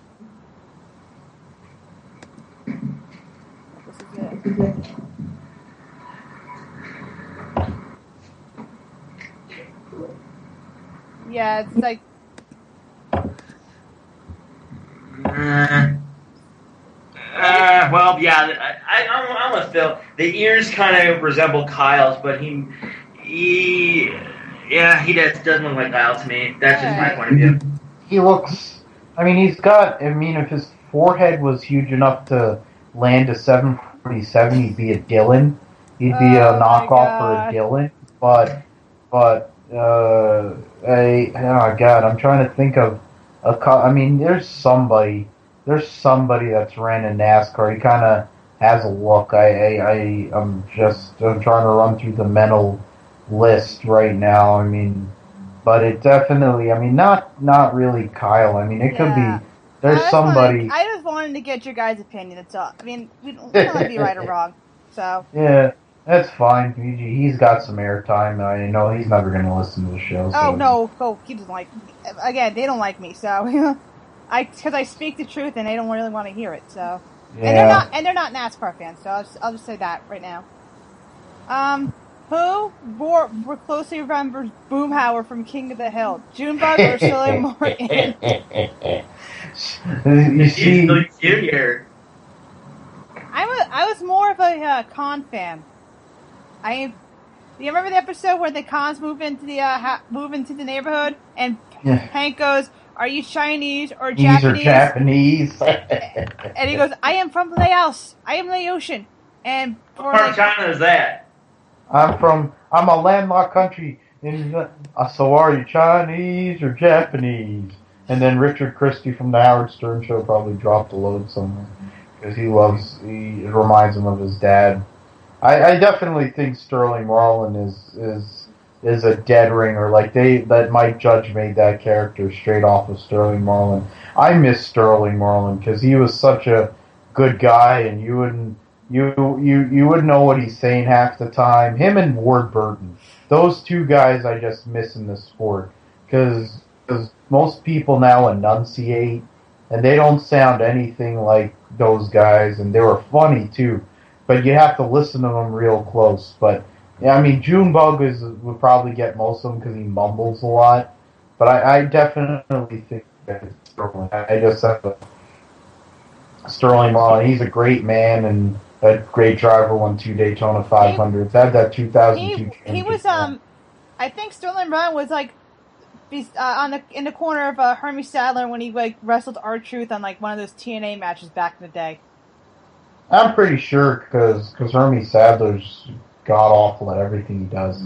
This is it. Yeah, it's like. Well, yeah, I'm with Phil. The ears kind of resemble Kyle's, but he doesn't look like Kyle to me. That's just my point of view. He looks. If his forehead was huge enough to land a 747, he'd be a Dylan. He'd be a knockoff for a Dylan. But oh god, I'm trying to think of there's somebody that's ran in NASCAR. He kind of has a look. I'm trying to run through the mental list right now. I mean, but it definitely, I mean, not really Kyle. I mean, it could be, there's somebody. I just wanted to get your guys' opinion, that's all. I mean, we don't want to be right or wrong, so. Yeah, that's fine. He's got some airtime. I know he's never going to listen to the show. So. Oh, no, he doesn't like me. Again, they don't like me, so. Because I speak the truth and they don't really want to hear it, so. Yeah. And they're not NASCAR fans, so I'll just say that right now. Who more closely remembers Boomhauer from King of the Hill? Junebug or Sully Morgan? You see, Junior. I was more of a Khan fan. Do you remember the episode where the Khans move into the neighborhood and Hank goes, "Are you Chinese or Japanese?" These are Japanese. And he goes, "I am from Laos. I am Laotian." And what part of China is that? I'm a landlocked country. So are you Chinese or Japanese? And then Richard Christie from the Howard Stern Show probably dropped a load somewhere because it reminds him of his dad. I definitely think Sterling Marlin is a dead ringer. Like that Mike Judge made that character straight off of Sterling Marlin. I miss Sterling Marlin because he was such a good guy, and you wouldn't know what he's saying half the time. Him and Ward Burton, those two guys I just miss in the sport because most people now enunciate and they don't sound anything like those guys, and they were funny too, but you have to listen to them real close. But yeah, I mean, Junebug would probably get most of them because he mumbles a lot, but I definitely think that it's Sterling. I just have Sterling Marlin. He's a great man and a great driver. Won 2 Daytona 500s. Had that 2002. He was I think Sterling Marlin was like in the corner of Hermie Sadler when he like wrestled R-Truth on like one of those TNA matches back in the day. I'm pretty sure because Hermie Sadler's god awful at everything he does.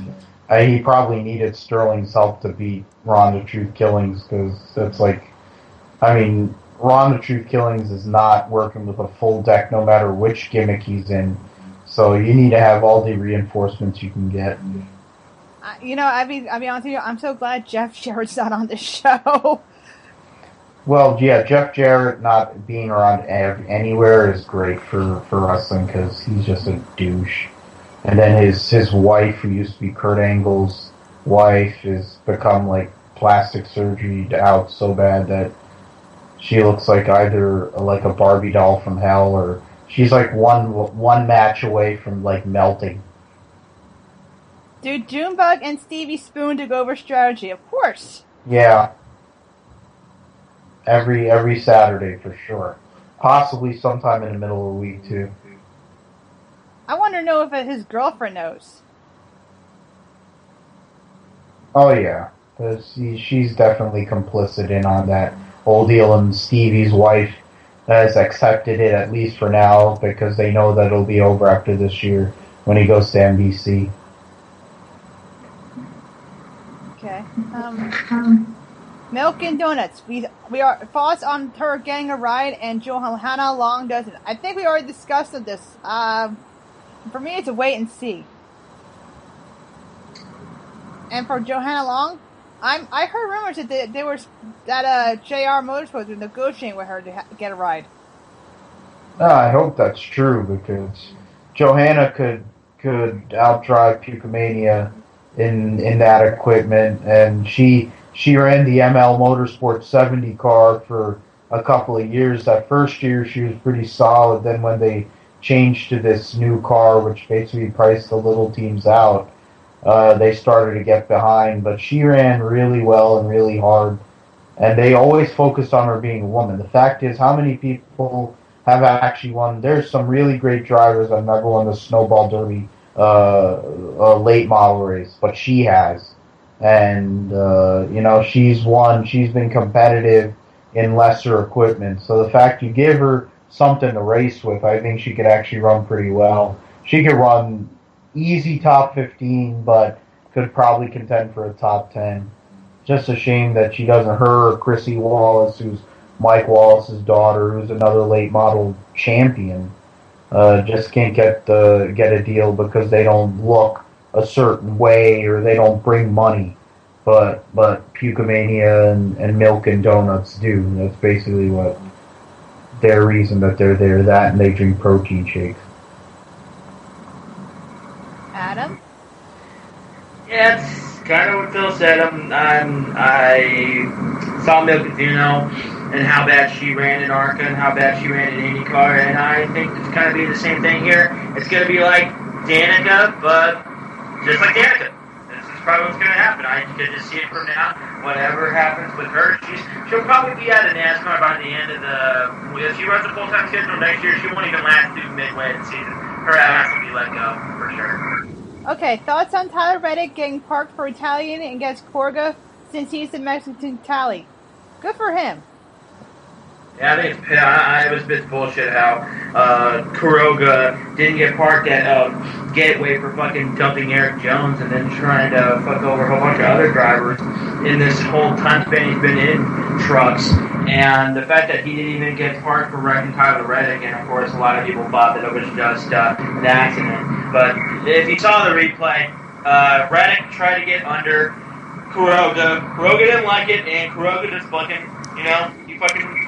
He probably needed Sterling's help to beat Ron the Truth Killings because it's like, I mean, Ron the Truth Killings is not working with a full deck no matter which gimmick he's in. So you need to have all the reinforcements you can get. I'll be honest with you, I'm so glad Jeff Jarrett's not on this show. Well, yeah, Jeff Jarrett not being around anywhere is great for wrestling because he's just a douche. And then his wife, who used to be Kurt Angle's wife, has become like plastic surgery out so bad that she looks like either like a Barbie doll from hell, or she's like one match away from like melting. Dude, Junebug and Stevie Spoon took over strategy, of course. Yeah. Every Saturday for sure. Possibly sometime in the middle of the week too. I want to know if his girlfriend knows. Oh yeah, because she's definitely complicit in on that whole deal, and Stevie's wife has accepted it at least for now because they know that it'll be over after this year when he goes to NBC. Okay. Milk and Donuts. We are thoughts on her getting a ride and Johanna Long doesn't. I think we already discussed this. For me, it's a wait and see. And for Johanna Long, I heard rumors that JR Motorsports was negotiating with her to get a ride. I hope that's true because Johanna could outdrive Pucomania in that equipment, and she ran the ML Motorsports 70 car for a couple of years. That first year she was pretty solid. Then when they changed to this new car, which basically priced the little teams out, they started to get behind. But she ran really well and really hard, and they always focused on her being a woman. The fact is, how many people have actually won? There's some really great drivers that have never won the Snowball Derby late model race, but she has. And, she's won. She's been competitive in lesser equipment. So the fact you give her something to race with, I think she could actually run pretty well. She could run easy top 15, but could probably contend for a top 10. Just a shame that she doesn't, her or Chrissy Wallace, who's Mike Wallace's daughter, who's another late model champion. just can't get a deal because they don't look a certain way or they don't bring money. But Pukemania and Milk and Donuts do. That's basically what their reason that they're there. That and they drink protein shakes. Adam? Yeah, it's kind of what Phil said. I saw Milk and Duno and how bad she ran in ARCA and how bad she ran in IndyCar, and I think it's going to be the same thing here. It's going to be like Danica, but just like Danica. This is probably what's going to happen. I could just see it from now. Whatever happens with her, she'll probably be out of NASCAR by the end of the... If she runs a full-time schedule next year, she won't even last through midway of the season. Her ass will be let go, for sure. Okay, thoughts on Tyler Reddick getting parked for retaliating against Corga since he's the Mexican tally? Good for him. Yeah, I think it was a bit bullshit how Kuroga didn't get parked at Gateway for fucking dumping Eric Jones and then trying to fuck over a whole bunch of other drivers in this whole time span he's been in trucks. And the fact that he didn't even get parked for wrecking Tyler Reddick, and of course a lot of people thought that it was just an accident. But if you saw the replay, Reddick tried to get under Kuroga. Kuroga didn't like it, and Kuroga just fucking,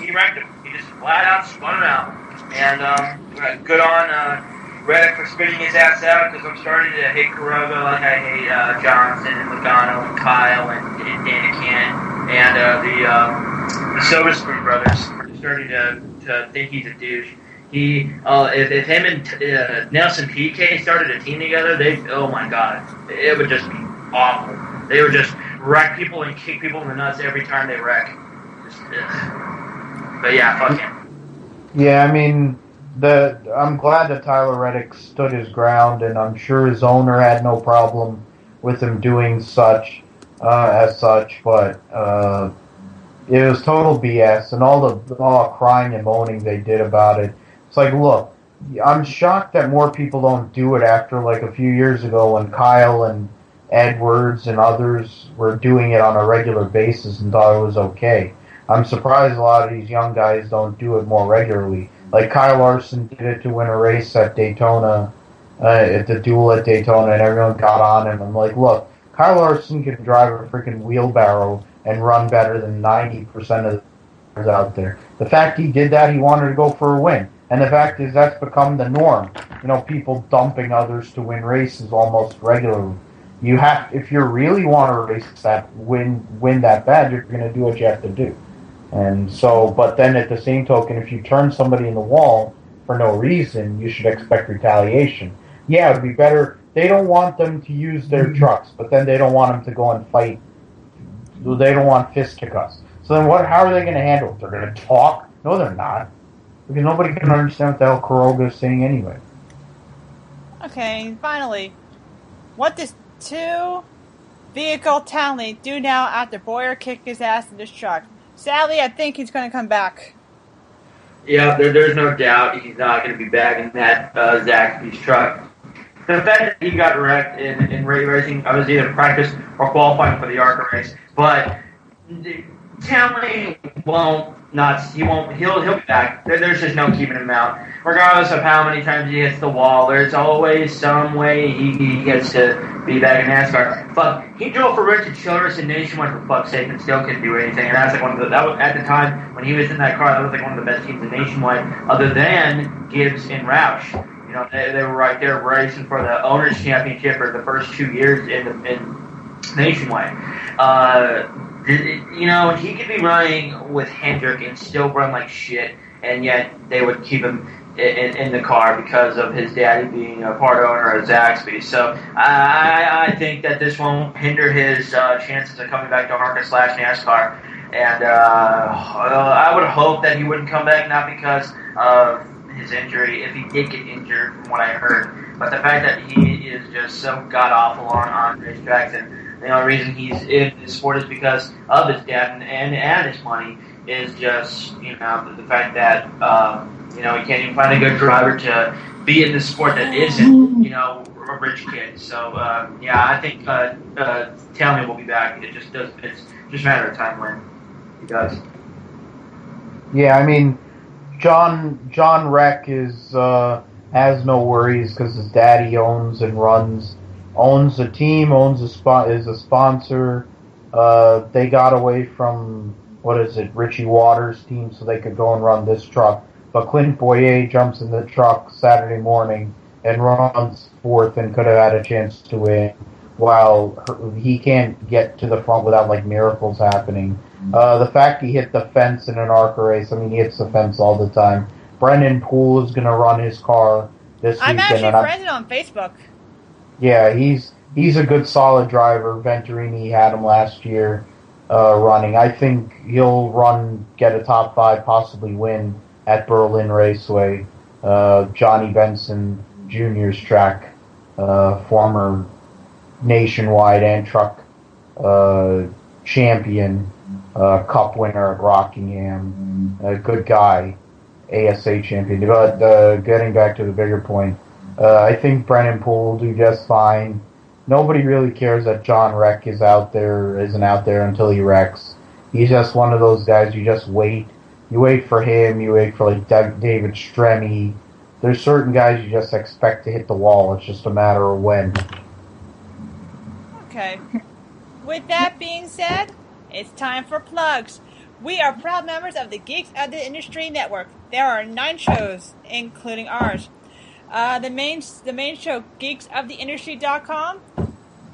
he wrecked him. He just flat out spun him out. And good on Reddick for spinning his ass out, because I'm starting to hate Kuroga like I hate Johnson and Logano and Kyle and Danican and the Silver Spoon brothers. I'm starting to think he's a douche. If him and Nelson PK started a team together, oh my god, it would just be awful. They would just wreck people and kick people in the nuts every time they wreck. But yeah, fuck him. Yeah, I mean, I'm glad that Tyler Reddick stood his ground, and I'm sure his owner had no problem with him doing such, but it was total BS, and all the crying and moaning they did about it. It's like, look, I'm shocked that more people don't do it after like a few years ago when Kyle and Edwards and others were doing it on a regular basis and thought it was okay. I'm surprised a lot of these young guys don't do it more regularly. Like Kyle Larson did it to win a race at Daytona, at the duel at Daytona, and everyone got on him. I'm like, look, Kyle Larson can drive a freaking wheelbarrow and run better than 90% of the drivers out there. The fact he did that, he wanted to go for a win. And the fact is that's become the norm. People dumping others to win races almost regularly. If you really want to race that win that bad, you're going to do what you have to do. And so, but then at the same token, if you turn somebody in the wall for no reason, you should expect retaliation. Yeah, it'd be better. They don't want them to use their trucks, but then they don't want them to go and fight. They don't want fisticuffs. So then how are they going to handle it? They're going to talk? No, they're not. Because nobody can understand what the hell Kuroga is saying anyway. Okay, finally, what does two-vehicle talent do now after Boyer kicked his ass in this truck? Sadly, I think he's going to come back. Yeah, there's no doubt he's not going to be back in that Zaxby's truck. The fact that he got wrecked in racing, I was either practice or qualifying for the ARCA race, but Townley he'll be back. There's just no keeping him out. Regardless of how many times he hits the wall, there's always some way he gets to be back in NASCAR. Fuck, he drove for Richard Childress in Nationwide for fuck's sake and still couldn't do anything. And that's like that was at the time when he was in that car, that was like one of the best teams in Nationwide, other than Gibbs and Roush. They were right there racing for the Owners' Championship for the first 2 years in Nationwide. He could be running with Hendrick and still run like shit, and yet they would keep him in the car because of his daddy being a part owner of Zaxby. So I think that this won't hinder his chances of coming back to ARCA/NASCAR. And I would hope that he wouldn't come back, not because of his injury, if he did get injured from what I heard, but the fact that he is just so god-awful on racetracks, and the only reason he's in the sport is because of his dad and his money, is just, the fact that, he can't even find a good driver to be in this sport that isn't, a rich kid. So, I think Townley will be back. It's just a matter of time when he does. Yeah, I mean, John Reck has has no worries because his daddy owns the team, is a sponsor. They got away from, Richie Waters' team so they could go and run this truck. But Clint Boyer jumps in the truck Saturday morning and runs fourth and could have had a chance to win, while he can't get to the front without miracles happening. The fact he hit the fence in an ARCA race, he hits the fence all the time. Brendan Poole is going to run his car this weekend. I'm actually friended on Facebook. Yeah, he's a good, solid driver. Venturini had him last year running. I think he'll get a top 5, possibly win at Berlin Raceway. Johnny Benson Jr.'s track, former nationwide and truck champion, cup winner at Rockingham, a good guy, ASA champion. But getting back to the bigger point, I think Brennan Poole will do just fine. Nobody really cares that John Reck isn't out there until he wrecks. He's just one of those guys you just wait. You wait for him, you wait for David Stremme. There's certain guys you just expect to hit the wall. It's just a matter of when. Okay. With that being said, it's time for plugs. We are proud members of the Geeks of the Industry Network. There are 9 shows, including ours. The main show, geeksoftheindustry.com,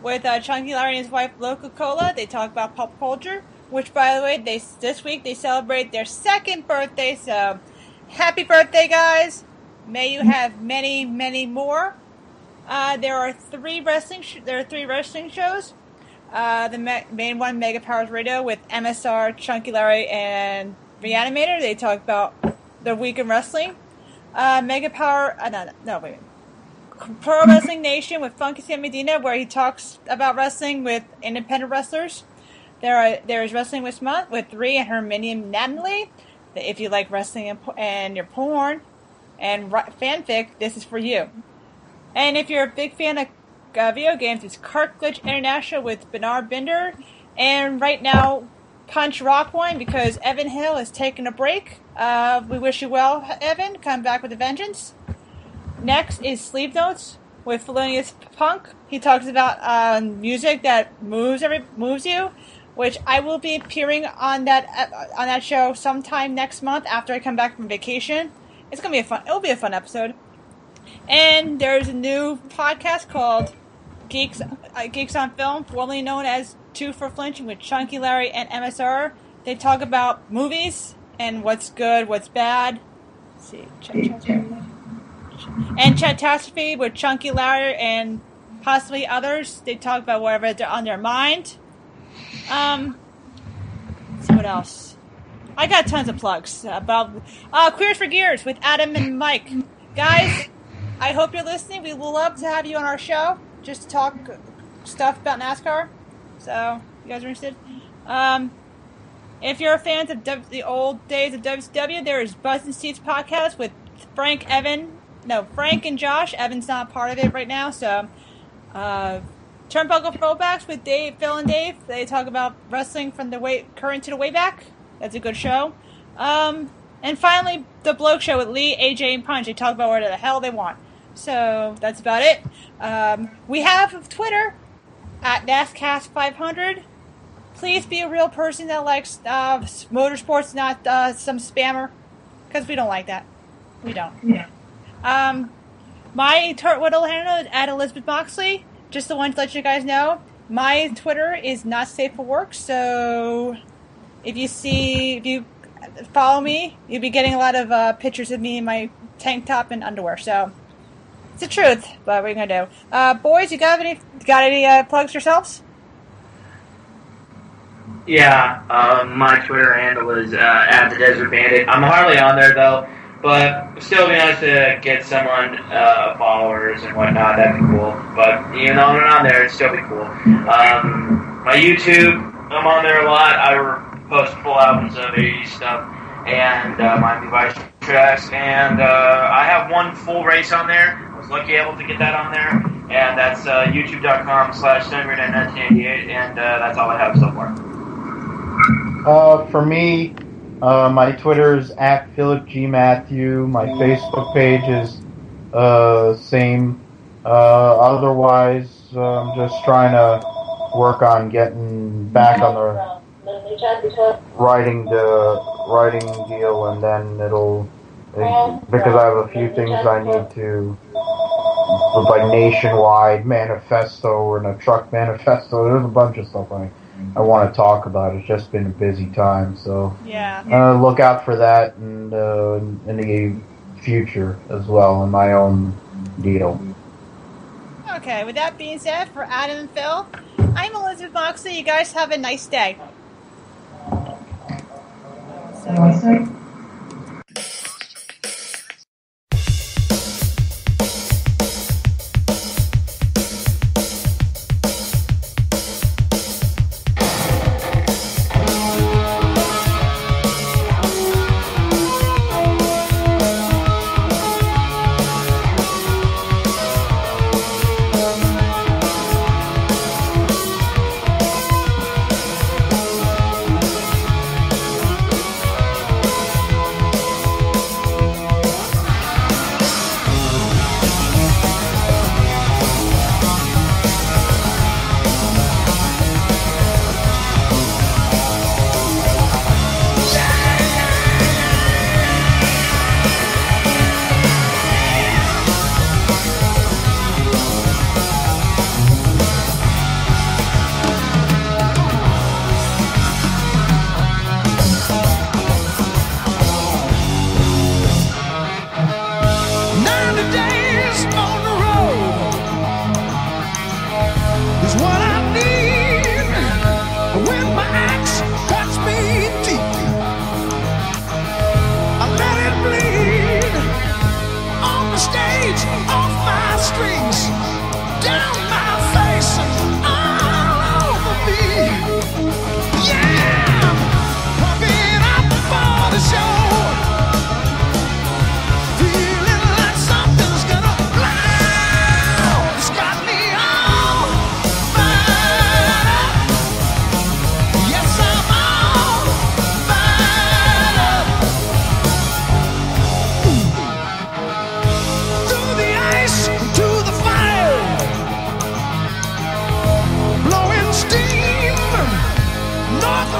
with Chunky Larry and his wife Loca Cola. They talk about pop culture, which, by the way, this week they celebrate their 2nd birthday, so happy birthday, guys. May you have many, many more. There are 3 wrestling shows. The main one, Mega Powers Radio, with MSR, Chunky Larry, and Reanimator. They talk about the week in wrestling. Mega Power, Pro Wrestling Nation with Funky Sam Medina, where he talks about wrestling with independent wrestlers. There is Wrestling this month with Rhea and her minion Natalie. If you like wrestling and your porn and fanfic, this is for you. And if you're a big fan of video games, it's Cart Glitch International with Bernard Binder. And right now, Punch Rockwine, because Evan Hill is taking a break. We wish you well, Evan. Come back with a vengeance. Next is Sleep Notes with Felonious Punk. He talks about music that moves you, which I will be appearing on that show sometime next month after I come back from vacation. It'll be a fun episode. And there's a new podcast called Geeks on Film, formerly known as Two for Flinching, with Chunky Larry and MSR. They talk about movies and what's good, what's bad. Let's see, and Chatastrophe with Chunky Larry and possibly others. They talk about whatever's on their mind. Let's see what else. I got tons of plugs about Queers for Gears with Adam and Mike. Guys, I hope you're listening. We would love to have you on our show just to talk stuff about NASCAR. So, you guys are interested? If you're fans of the old days of WCW, there is Buzz and Seats podcast with Frank and Josh. Evan's not part of it right now, so Turnbuckle Throwbacks with Phil and Dave. They talk about wrestling from the current to the way back. That's a good show. And finally, The Bloke Show with Lee, AJ, and Punch. They talk about whatever the hell they want. So that's about it. We have Twitter at NASCAST 500. Please be a real person that likes motorsports, not some spammer, because we don't like that. We don't. Yeah. My Twitter handle is at Elizabeth Moxley. Just the one to let you guys know. My Twitter is not safe for work, so if you follow me, you'll be getting a lot of pictures of me in my tank top and underwear. So it's the truth, but what are you gonna do? Boys, you got any plugs yourselves? Yeah, my Twitter handle is at the Desert Bandit. I'm hardly on there though, but still be nice to get someone followers and whatnot. That'd be cool. But even though I'm not on there, it'd still be cool. My YouTube, I'm on there a lot. I post full albums of 80s stuff and Miami Vice tracks, and I have one full race on there. I was lucky able to get that on there, and that's youtube.com/SunGrid1988, and that's all I have so far. For me, my Twitter is at Philip G. Mathew. My Facebook page is Same. Otherwise, I'm just trying to work on getting back on the writing deal, and then because I have a few things I need to, like nationwide manifesto and a truck manifesto. There's a bunch of stuff I want to talk about. It's just been a busy time, so Yeah. look out for that in the future as well in my own deal. Okay, with that being said, for Adam and Phil, I'm Elizabeth Moxley. You guys have a nice day.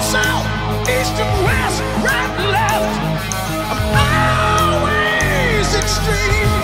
South, east and west, right and left. I'm always extreme.